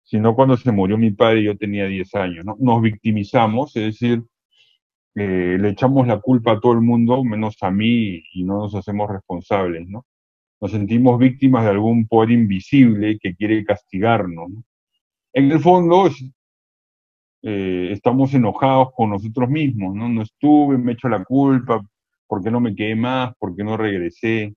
sino cuando se murió mi padre y yo tenía 10 años, ¿no? Nos victimizamos, es decir, le echamos la culpa a todo el mundo, menos a mí, y no nos hacemos responsables, ¿no? Nos sentimos víctimas de algún poder invisible que quiere castigarnos, ¿no? En el fondo, estamos enojados con nosotros mismos, ¿no? No estuve, me echo la culpa, ¿por qué no me quedé más? ¿Por qué no regresé?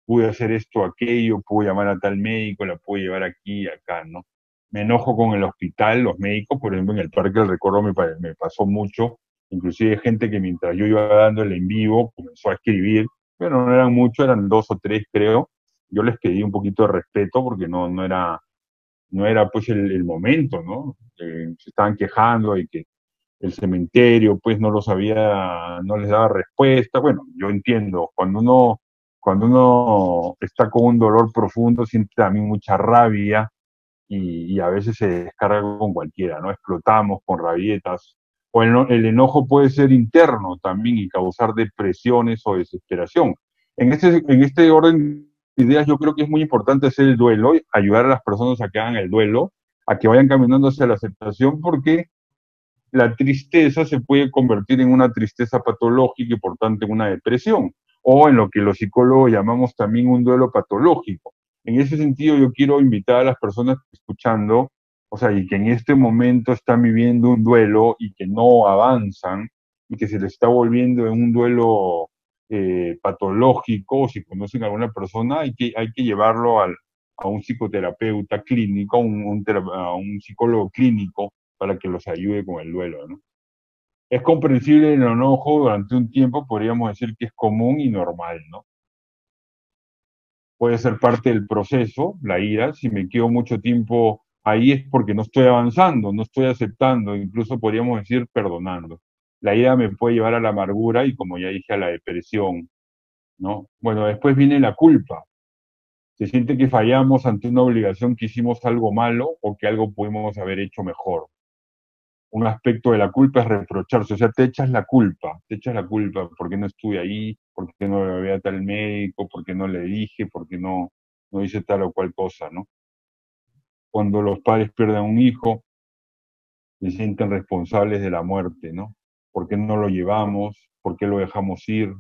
Pude hacer esto, aquello, pude llamar a tal médico, la pude llevar aquí y acá, ¿no? Me enojo con el hospital, los médicos, por ejemplo, en el Parque del Recuerdo me pasó mucho, inclusive gente que mientras yo iba dándole en vivo comenzó a escribir, pero no eran muchos, eran dos o tres creo, yo les pedí un poquito de respeto porque no era pues el momento, ¿no? Se estaban quejando y que el cementerio pues no los había, no les daba respuesta. Bueno, yo entiendo, cuando uno está con un dolor profundo siente también mucha rabia y a veces se descarga con cualquiera, ¿no? Explotamos con rabietas. O el enojo puede ser interno también y causar depresiones o desesperación. En este orden de ideas yo creo que es muy importante hacer el duelo, ayudar a las personas a que hagan el duelo, a que vayan caminando hacia la aceptación, porque la tristeza se puede convertir en una tristeza patológica y por tanto en una depresión, o en lo que los psicólogos llamamos también un duelo patológico. En ese sentido, yo quiero invitar a las personas escuchando, o sea, y que en este momento están viviendo un duelo y que no avanzan y que se les está volviendo en un duelo patológico, o si conocen a alguna persona, hay que llevarlo a un psicoterapeuta clínico, a un psicólogo clínico para que los ayude con el duelo, ¿no? Es comprensible el enojo durante un tiempo, podríamos decir que es común y normal, ¿no? Puede ser parte del proceso, la ira. Si me quedo mucho tiempo ahí es porque no estoy avanzando, no estoy aceptando, incluso podríamos decir perdonando. La ira me puede llevar a la amargura y, como ya dije, a la depresión, ¿no? Bueno, después viene la culpa. Se siente que fallamos ante una obligación, que hicimos algo malo o que algo pudimos haber hecho mejor. Un aspecto de la culpa es reprocharse, o sea, te echas la culpa, ¿por qué no estuve ahí? ¿Por qué no le veía a tal médico? ¿Por qué no le dije? ¿Por qué no hice tal o cual cosa, ¿no? Cuando los padres pierden a un hijo, se sienten responsables de la muerte, ¿no? ¿Por qué no lo llevamos? ¿Por qué lo dejamos ir?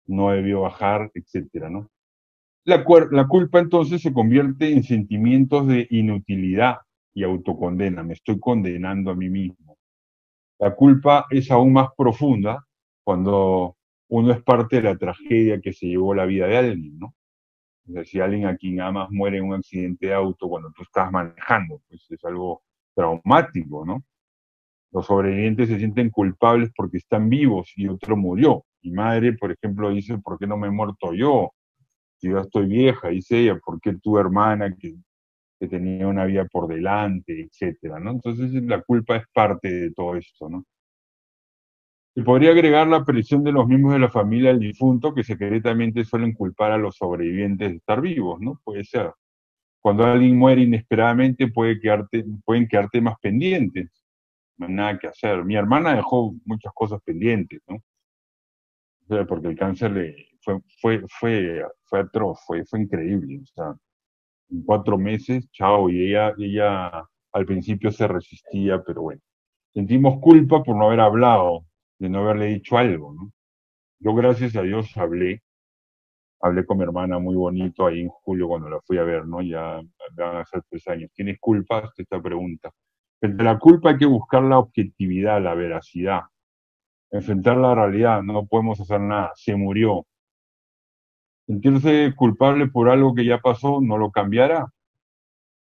No debió bajar, etcétera, ¿no? La culpa entonces se convierte en sentimientos de inutilidad y autocondena. Me estoy condenando a mí mismo. La culpa es aún más profunda cuando uno es parte de la tragedia que se llevó la vida de alguien, ¿no? O sea, si alguien a quien amas muere en un accidente de auto cuando tú estás manejando, pues es algo traumático, ¿no? Los sobrevivientes se sienten culpables porque están vivos y otro murió. Mi madre, por ejemplo, dice, ¿por qué no me he muerto yo? Si yo estoy vieja, dice ella, ¿por qué tu hermana que tenía una vida por delante, etcétera, ¿no? Entonces la culpa es parte de todo esto, ¿no? Se podría agregar la presión de los miembros de la familia del difunto, que secretamente suelen culpar a los sobrevivientes de estar vivos, ¿no? Puede ser. Cuando alguien muere inesperadamente pueden quedar temas pendientes, no hay nada que hacer. Mi hermana dejó muchas cosas pendientes, ¿no? O sea, porque el cáncer fue atroz, fue increíble. O sea, en 4 meses, chao, y ella al principio se resistía, pero bueno. Sentimos culpa por no haber hablado, de no haberle dicho algo, ¿no? Yo, gracias a Dios, hablé con mi hermana muy bonito ahí en julio cuando la fui a ver, ¿no? Ya van a ser 3 años. ¿Tienes culpa? Esta pregunta. Frente a la culpa hay que buscar la objetividad, la veracidad, enfrentar la realidad. No podemos hacer nada. Se murió. Sentirse culpable por algo que ya pasó no lo cambiará.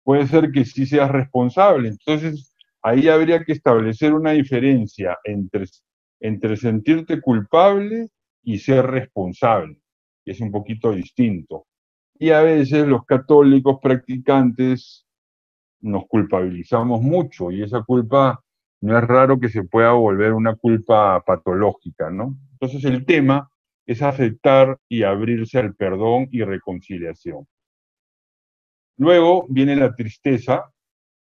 Puede ser que sí seas responsable. Entonces, ahí habría que establecer una diferencia entre sentirte culpable y ser responsable, que es un poquito distinto. Y a veces los católicos practicantes nos culpabilizamos mucho y esa culpa no es raro que se pueda volver una culpa patológica, ¿no? Entonces el tema es aceptar y abrirse al perdón y reconciliación. Luego viene la tristeza,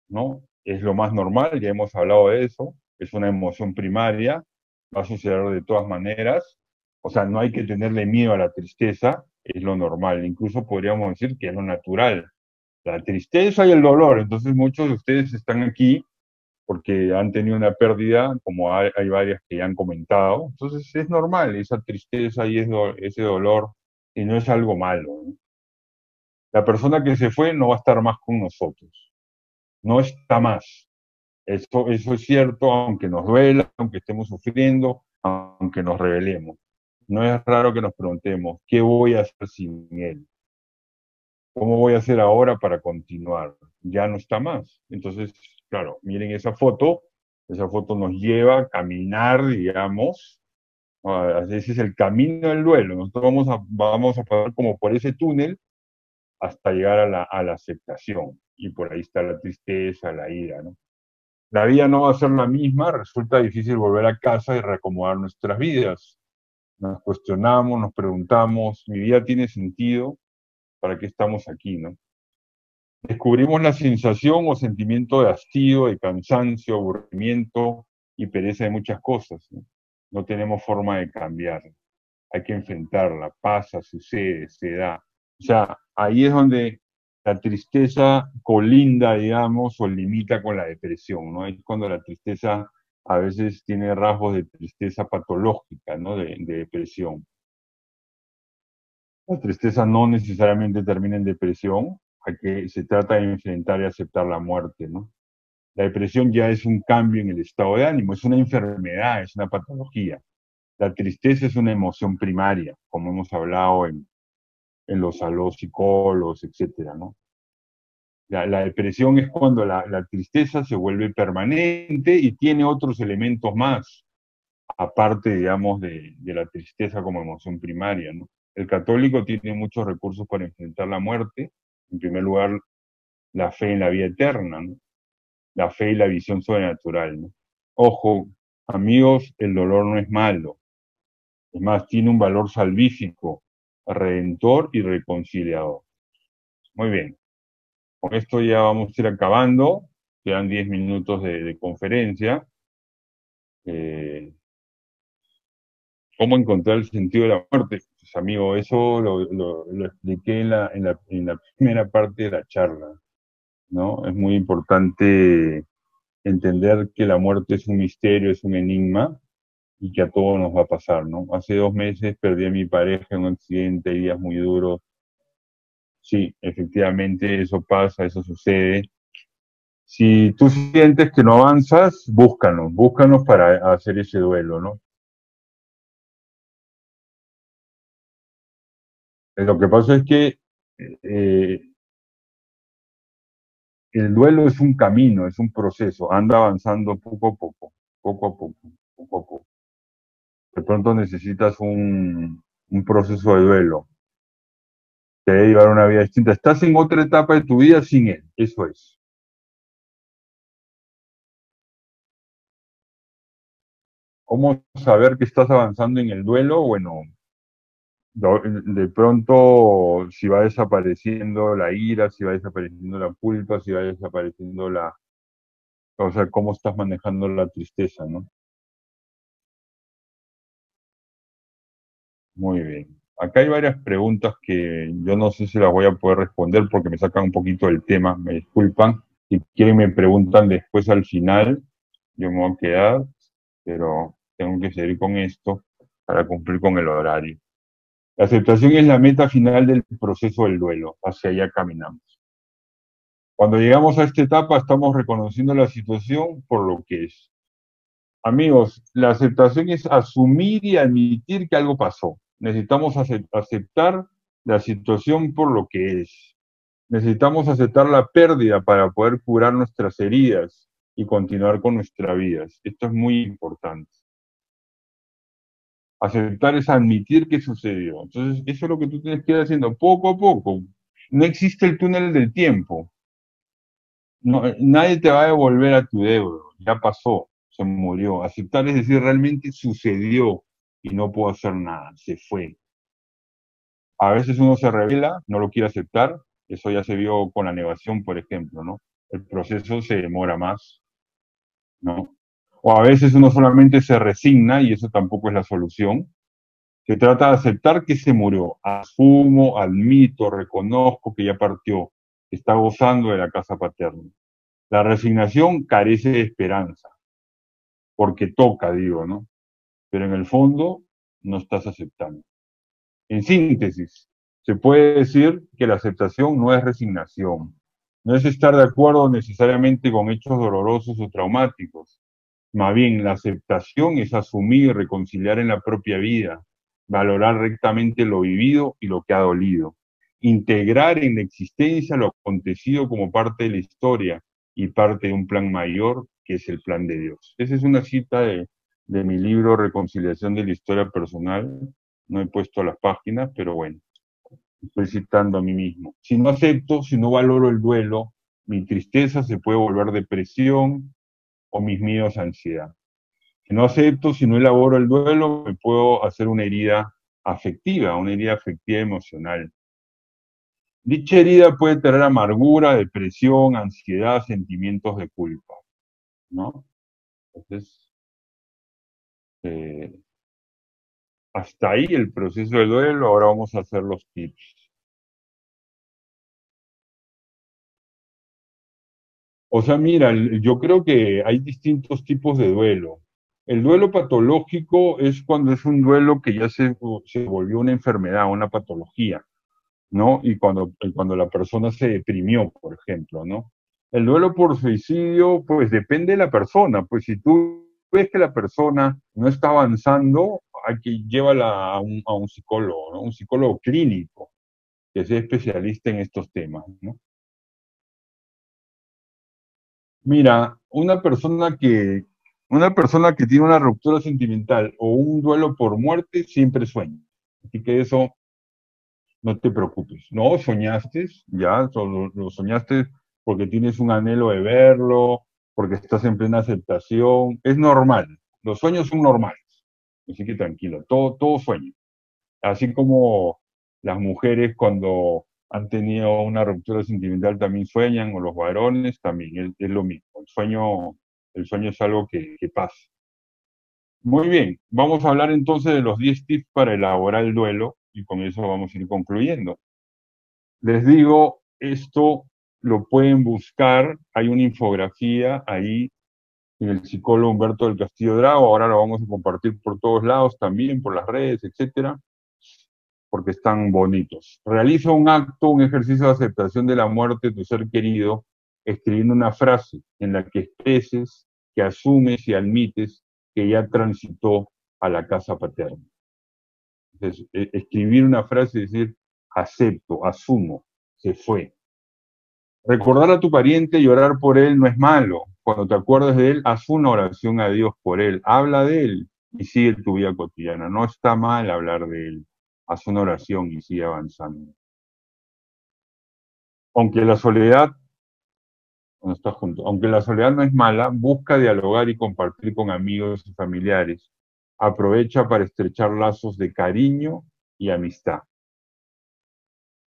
¿no? Es lo más normal, ya hemos hablado de eso, es una emoción primaria, va a suceder de todas maneras. O sea, no hay que tenerle miedo a la tristeza, es lo normal. Incluso podríamos decir que es lo natural. La tristeza y el dolor. Entonces muchos de ustedes están aquí porque han tenido una pérdida, como hay varias que ya han comentado. Entonces es normal esa tristeza y ese dolor, y no es algo malo, ¿no? La persona que se fue no va a estar más con nosotros, no está más. Eso es cierto, aunque nos duela, aunque estemos sufriendo, aunque nos rebelemos. No es raro que nos preguntemos, ¿qué voy a hacer sin él? ¿Cómo voy a hacer ahora para continuar? Ya no está más. Entonces, claro, miren esa foto nos lleva a caminar, digamos, ese es el camino del duelo. Nosotros vamos a pasar como por ese túnel hasta llegar a la aceptación. Y por ahí está la tristeza, la ira, ¿no? La vida no va a ser la misma, resulta difícil volver a casa y reacomodar nuestras vidas. Nos cuestionamos, nos preguntamos, ¿mi vida tiene sentido? ¿Para qué estamos aquí, no? Descubrimos la sensación o sentimiento de hastío, de cansancio, aburrimiento y pereza de muchas cosas, ¿no? No tenemos forma de cambiar. Hay que enfrentarla, pasa, sucede, se da. O sea, ahí es donde la tristeza colinda, digamos, o limita con la depresión, ¿no? Es cuando la tristeza a veces tiene rasgos de tristeza patológica, ¿no? De depresión. La tristeza no necesariamente termina en depresión, se trata de enfrentar y aceptar la muerte, ¿no? La depresión ya es un cambio en el estado de ánimo, es una enfermedad, es una patología. La tristeza es una emoción primaria, como hemos hablado en a los psicólogos, etcétera, ¿no? La depresión es cuando la tristeza se vuelve permanente y tiene otros elementos más, aparte, digamos, de la tristeza como emoción primaria, ¿no? El católico tiene muchos recursos para enfrentar la muerte. En primer lugar, la fe en la vida eterna, ¿no? La fe y la visión sobrenatural, ¿no? Ojo, amigos, el dolor no es malo. Es más, tiene un valor salvífico, redentor y reconciliador. Muy bien. Con esto ya vamos a ir acabando. Quedan 10 minutos de conferencia. Eh, ¿Cómo encontrar el sentido de la muerte? Pues, amigo, eso lo expliqué en la primera parte de la charla, ¿no? Es muy importante entender que la muerte es un misterio, es un enigma y que a todos nos va a pasar, ¿no? Hace 2 meses perdí a mi pareja en un accidente, días muy duros. Sí, efectivamente eso pasa, eso sucede. Si tú sientes que no avanzas, búscanos para hacer ese duelo, ¿no? Lo que pasa es que eh, el duelo es un camino, es un proceso, anda avanzando poco a poco, poco a poco, poco a poco. De pronto necesitas un proceso de duelo, te debe llevar a una vida distinta. Estás en otra etapa de tu vida sin él, eso es. ¿Cómo saber que estás avanzando en el duelo? Bueno, de pronto, si va desapareciendo la ira, si va desapareciendo la culpa, si va desapareciendo o sea, cómo estás manejando la tristeza, ¿no? Muy bien. Acá hay varias preguntas que yo no sé si las voy a poder responder porque me sacan un poquito del tema, me disculpan. Si quieren me preguntan después al final, yo me voy a quedar, pero tengo que seguir con esto para cumplir con el horario. La aceptación es la meta final del proceso del duelo, hacia allá caminamos. Cuando llegamos a esta etapa, estamos reconociendo la situación por lo que es. Amigos, la aceptación es asumir y admitir que algo pasó. Necesitamos aceptar la situación por lo que es. Necesitamos aceptar la pérdida para poder curar nuestras heridas y continuar con nuestras vidas. Esto es muy importante. Aceptar es admitir que sucedió. Entonces, eso es lo que tú tienes que ir haciendo poco a poco. No existe el túnel del tiempo. No, nadie te va a devolver a tu deuda, ya pasó, se murió. Aceptar es decir, realmente sucedió y no puedo hacer nada, se fue. A veces uno se revela, no lo quiere aceptar, eso ya se vio con la negación, por ejemplo, ¿no? El proceso se demora más, ¿no? O a veces uno solamente se resigna y eso tampoco es la solución. Se trata de aceptar que se murió. Asumo, admito, reconozco que ya partió, que está gozando de la casa paterna. La resignación carece de esperanza, porque toca, digo, ¿no? Pero en el fondo no estás aceptando. En síntesis, se puede decir que la aceptación no es resignación, no es estar de acuerdo necesariamente con hechos dolorosos o traumáticos. Más bien, la aceptación es asumir y reconciliar en la propia vida, valorar rectamente lo vivido y lo que ha dolido, integrar en la existencia lo acontecido como parte de la historia y parte de un plan mayor que es el plan de Dios. Esa es una cita de mi libro Reconciliación de la Historia Personal. No he puesto las páginas, pero bueno, estoy citando a mí mismo. Si no acepto, si no valoro el duelo, mi tristeza se puede volver depresión o mis miedos ansiedad. Si no acepto, si no elaboro el duelo, me puedo hacer una herida afectiva emocional. Dicha herida puede tener amargura, depresión, ansiedad, sentimientos de culpa, ¿no? Entonces, eh, hasta ahí el proceso del duelo. Ahora vamos a hacer los tips. O sea, mira, yo creo que hay distintos tipos de duelo. El duelo patológico es cuando es un duelo que ya se volvió una enfermedad, una patología, ¿no? Y cuando la persona se deprimió, por ejemplo, ¿no? El duelo por suicidio, pues depende de la persona. Pues si tú ves que la persona no está avanzando, hay que llevarla a un psicólogo, ¿no? Un psicólogo clínico que sea especialista en estos temas, ¿no? Mira, una persona que tiene una ruptura sentimental o un duelo por muerte siempre sueña. Así que eso no te preocupes. No, soñaste, ya, lo soñaste porque tienes un anhelo de verlo, porque estás en plena aceptación. Es normal. Los sueños son normales. Así que tranquilo, todo sueño. Así como las mujeres cuando han tenido una ruptura sentimental también sueñan, o los varones también, es lo mismo. El sueño es algo que pasa. Muy bien, vamos a hablar entonces de los 10 tips para elaborar el duelo y con eso vamos a ir concluyendo. Les digo, esto lo pueden buscar, hay una infografía ahí en el psicólogo Humberto del Castillo Drago, ahora lo vamos a compartir por todos lados también, por las redes, etcétera, porque están bonitos. Realiza un acto, un ejercicio de aceptación de la muerte de tu ser querido, escribiendo una frase en la que expreses, que asumes y admites que ya transitó a la casa paterna. Entonces, escribir una frase y decir, acepto, asumo, se fue. Recordar a tu pariente y orar por él no es malo. Cuando te acuerdes de él, haz una oración a Dios por él. Habla de él y sigue tu vida cotidiana. No está mal hablar de él. Haz una oración y sigue avanzando. Aunque la soledad, no está junto, aunque la soledad no es mala, busca dialogar y compartir con amigos y familiares. Aprovecha para estrechar lazos de cariño y amistad.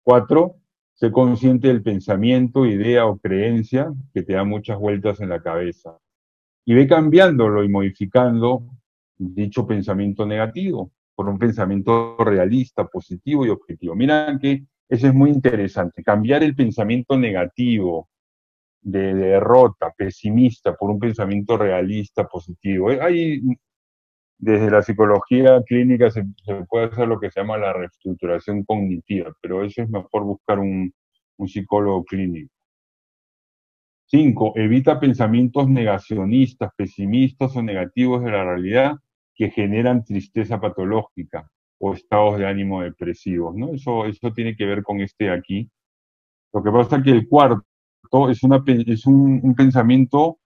4, sé consciente del pensamiento, idea o creencia que te da muchas vueltas en la cabeza. Y ve cambiándolo y modificando dicho pensamiento negativo por un pensamiento realista, positivo y objetivo. Mira que eso es muy interesante, cambiar el pensamiento negativo de derrota, pesimista, por un pensamiento realista, positivo. Hay, desde la psicología clínica se puede hacer lo que se llama la reestructuración cognitiva, pero eso es mejor buscar un psicólogo clínico. 5, evita pensamientos negacionistas, pesimistas o negativos de la realidad que generan tristeza patológica o estados de ánimo depresivos, ¿no? Eso tiene que ver con este aquí. Lo que pasa es que el cuarto es un pensamiento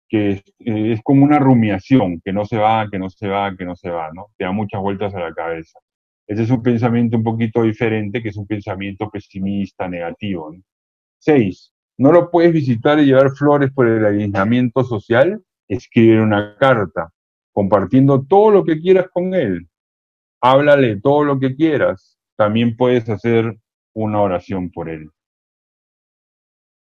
que es como una rumiación, que no se va, que no se va, que no se va, ¿no? Te da muchas vueltas a la cabeza. Ese es un pensamiento un poquito diferente, que es un pensamiento pesimista, negativo, ¿no? 6, no lo puedes visitar y llevar flores por el aislamiento social, escribe una carta, compartiendo todo lo que quieras con él. Háblale todo lo que quieras. También puedes hacer una oración por él.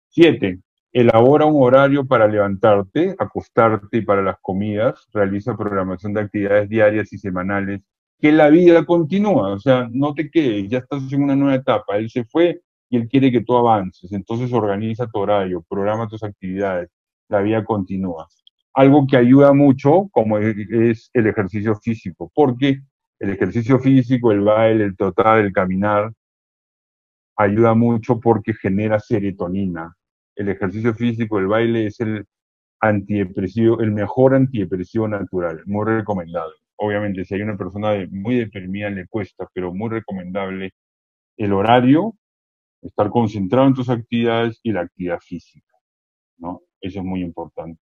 7, Elabora un horario para levantarte, acostarte y para las comidas. Realiza programación de actividades diarias y semanales. Que la vida continúa, o sea, no te quedes, ya estás en una nueva etapa. Él se fue y él quiere que tú avances. Entonces organiza tu horario, programa tus actividades. La vida continúa. Algo que ayuda mucho, como es el ejercicio físico, porque el ejercicio físico, el baile, el trotar, el caminar, ayuda mucho porque genera serotonina. El ejercicio físico, el baile es el antidepresivo, el mejor antidepresivo natural, muy recomendable. Obviamente, si hay una persona muy deprimida le cuesta, pero muy recomendable el horario, estar concentrado en tus actividades y la actividad física, ¿no? Eso es muy importante.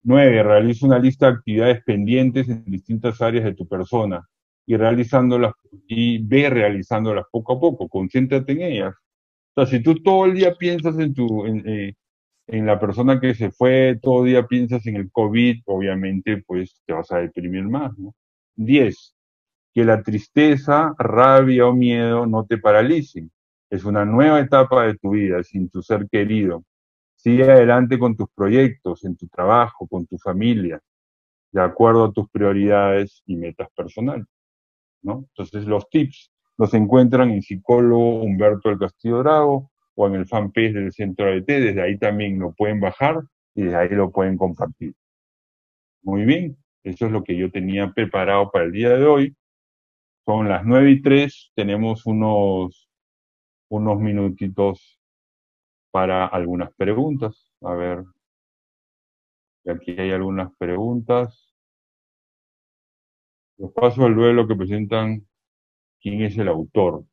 9. Realiza una lista de actividades pendientes en distintas áreas de tu persona y realizándolas y ve realizándolas poco a poco, concéntrate en ellas. O sea, si tú todo el día piensas en la persona que se fue, todo el día piensas en el COVID, obviamente, pues te vas a deprimir más, ¿no? 10. Que la tristeza, rabia o miedo no te paralicen. Es una nueva etapa de tu vida sin tu ser querido. Sigue adelante con tus proyectos, en tu trabajo, con tu familia, de acuerdo a tus prioridades y metas personales, ¿no? Entonces los tips los encuentran en psicólogo Humberto del Castillo Drago o en el fanpage del Centro ADT, desde ahí también lo pueden bajar y desde ahí lo pueden compartir. Muy bien, eso es lo que yo tenía preparado para el día de hoy. Son las 9:03, tenemos unos minutitos para algunas preguntas. A ver, aquí hay algunas preguntas. Los pasos del duelo que presentan quién es el autor.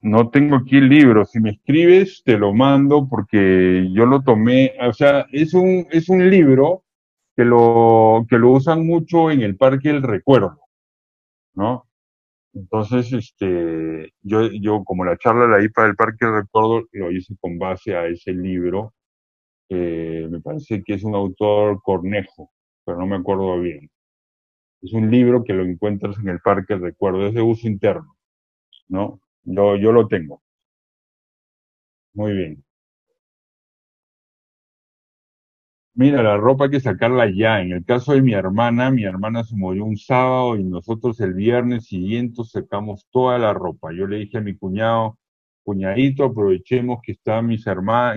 No tengo aquí el libro. Si me escribes, te lo mando porque yo lo tomé. O sea, es un libro que lo usan mucho en el Parque del Recuerdo, ¿no? Entonces, yo como la charla la para el Parque del Recuerdo, lo hice con base a ese libro. Me parece que es un autor Cornejo, pero no me acuerdo bien. Es un libro que lo encuentras en el Parque del Recuerdo, es de uso interno, ¿no? Yo lo tengo. Muy bien. Mira, la ropa hay que sacarla ya. En el caso de mi hermana se murió un sábado y nosotros el viernes siguiente sacamos toda la ropa. Yo le dije a mi cuñado, cuñadito, aprovechemos que está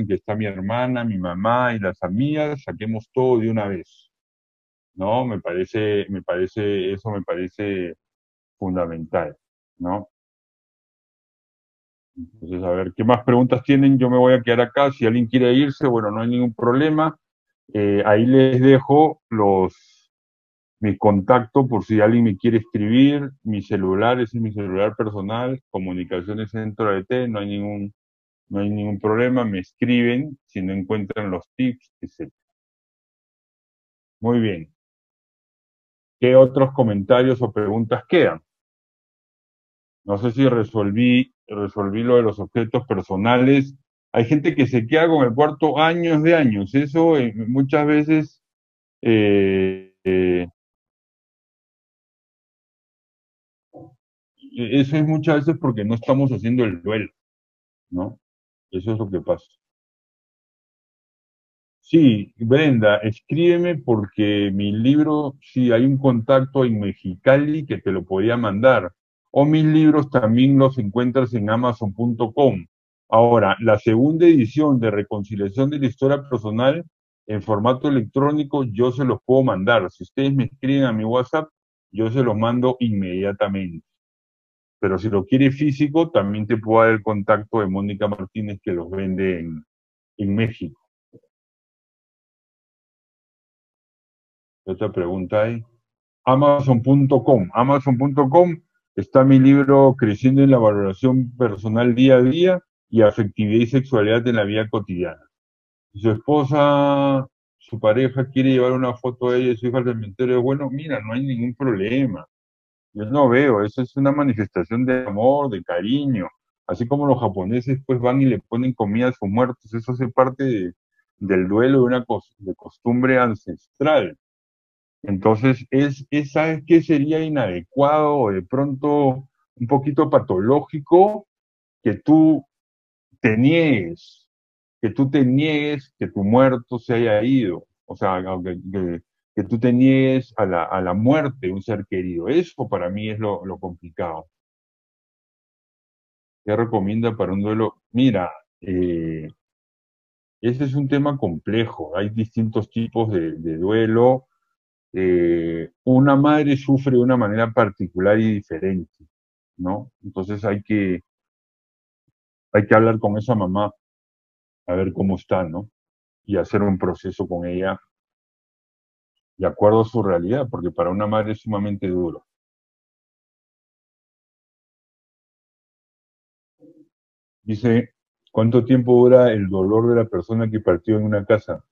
que está mi hermana, mi mamá y las amigas, saquemos todo de una vez. ¿No? Eso me parece fundamental, ¿no? Entonces, a ver, ¿qué más preguntas tienen? Yo me voy a quedar acá. Si alguien quiere irse, bueno, no hay ningún problema. Ahí les dejo mi contacto por si alguien me quiere escribir. Mi celular ese es mi celular personal, Comunicaciones Centro de T, no hay ningún problema. Me escriben si no encuentran los tips, etc. Muy bien. ¿Qué otros comentarios o preguntas quedan? No sé si resolví lo de los objetos personales. Hay gente que se queda con el cuarto años de años. Eso muchas veces, eh, eh, eso es muchas veces porque no estamos haciendo el duelo, ¿no? Eso es lo que pasa. Sí, Brenda, escríbeme porque mi libro, sí, hay un contacto en Mexicali que te lo podía mandar. O mis libros también los encuentras en Amazon.com. Ahora, la segunda edición de Reconciliación de la Historia Personal en formato electrónico, yo se los puedo mandar. Si ustedes me escriben a mi WhatsApp, yo se los mando inmediatamente. Pero si lo quiere físico, también te puedo dar el contacto de Mónica Martínez que los vende en México. Otra pregunta hay. Amazon.com está mi libro Creciendo en la valoración personal día a día y afectividad y sexualidad en la vida cotidiana. Si su esposa, su pareja quiere llevar una foto de ella y su hija al cementerio, bueno, mira, no hay ningún problema. Yo no veo, eso es una manifestación de amor, de cariño. Así como los japoneses pues van y le ponen comida a sus muertos, eso hace parte del duelo de una de costumbre ancestral. Entonces, ¿sabes qué sería inadecuado o de pronto un poquito patológico que tú que tú te niegues que tu muerto se haya ido, o sea, que tú te niegues a la muerte de un ser querido. Eso para mí es lo complicado. ¿Qué recomienda para un duelo? Mira, ese es un tema complejo. Hay distintos tipos de duelo. Una madre sufre de una manera particular y diferente, ¿no? Entonces hay que hablar con esa mamá, a ver cómo está, ¿no? Y hacer un proceso con ella de acuerdo a su realidad, porque para una madre es sumamente duro. Dice, ¿cuánto tiempo dura el dolor de la persona que partió en una casa?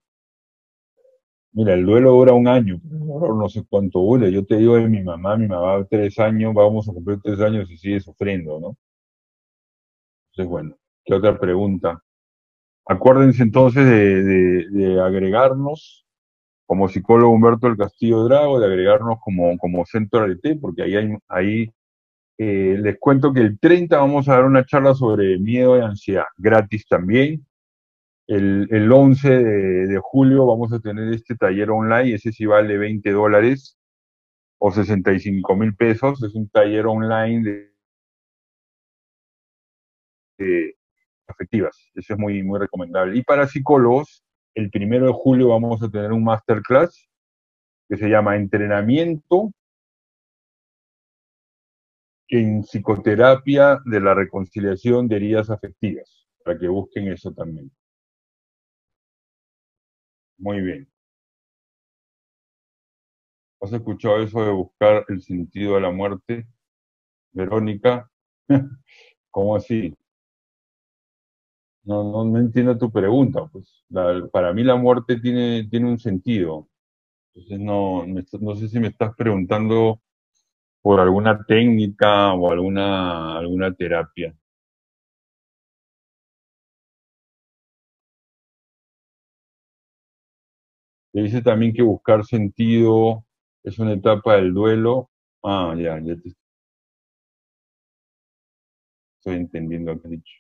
Mira, el duelo dura un año, pero el dolor no sé cuánto dura. Yo te digo de mi mamá 3 años, vamos a cumplir 3 años y sigue sufriendo, ¿no? Entonces, bueno, ¿qué otra pregunta? Acuérdense entonces de agregarnos como psicólogo Humberto del Castillo Drago, de agregarnos como centro RT, porque ahí les cuento que el 30 vamos a dar una charla sobre miedo y ansiedad, gratis también. El 11 de julio vamos a tener este taller online, ese sí vale $20 o 65.000 pesos. Es un taller online de afectivas, eso es muy, muy recomendable. Y para psicólogos, el 1 de julio vamos a tener un masterclass que se llama Entrenamiento en Psicoterapia de la Reconciliación de Heridas Afectivas, para que busquen eso también. Muy bien. ¿Has escuchado eso de buscar el sentido de la muerte, Verónica? ¿Cómo así? No entiendo tu pregunta. Pues para mí la muerte tiene un sentido. Entonces no sé si me estás preguntando por alguna técnica o alguna terapia. Te dice también que buscar sentido es una etapa del duelo. Ah, ya te estoy entendiendo lo que has dicho.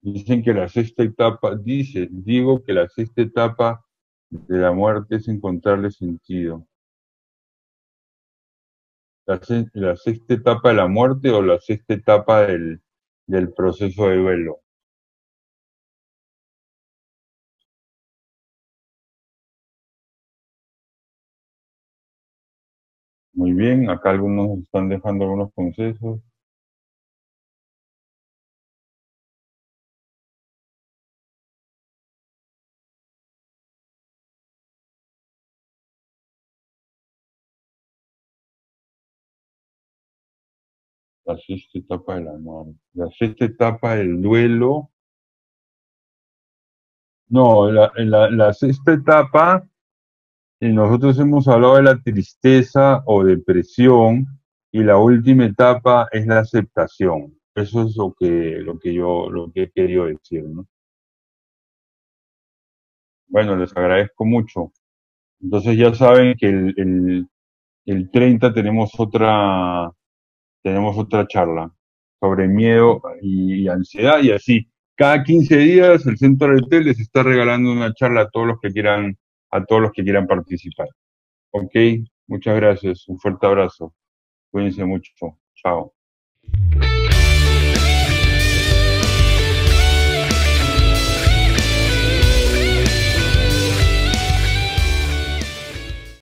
Dicen que la sexta etapa, digo que la sexta etapa de la muerte es encontrarle sentido. La sexta etapa de la muerte o la sexta etapa del proceso de duelo. Muy bien, acá algunos están dejando algunos consejos. La sexta etapa de la muerte. La sexta etapa del duelo. No, la sexta etapa, nosotros hemos hablado de la tristeza o depresión, y la última etapa es la aceptación. Eso es lo que he querido decir, ¿no? Bueno, les agradezco mucho. Entonces ya saben que el 30 tenemos otra charla sobre miedo y ansiedad, y así. Cada 15 días el Centro de T les está regalando una charla a todos los que quieran participar. Ok, muchas gracias. Un fuerte abrazo. Cuídense mucho. Chao.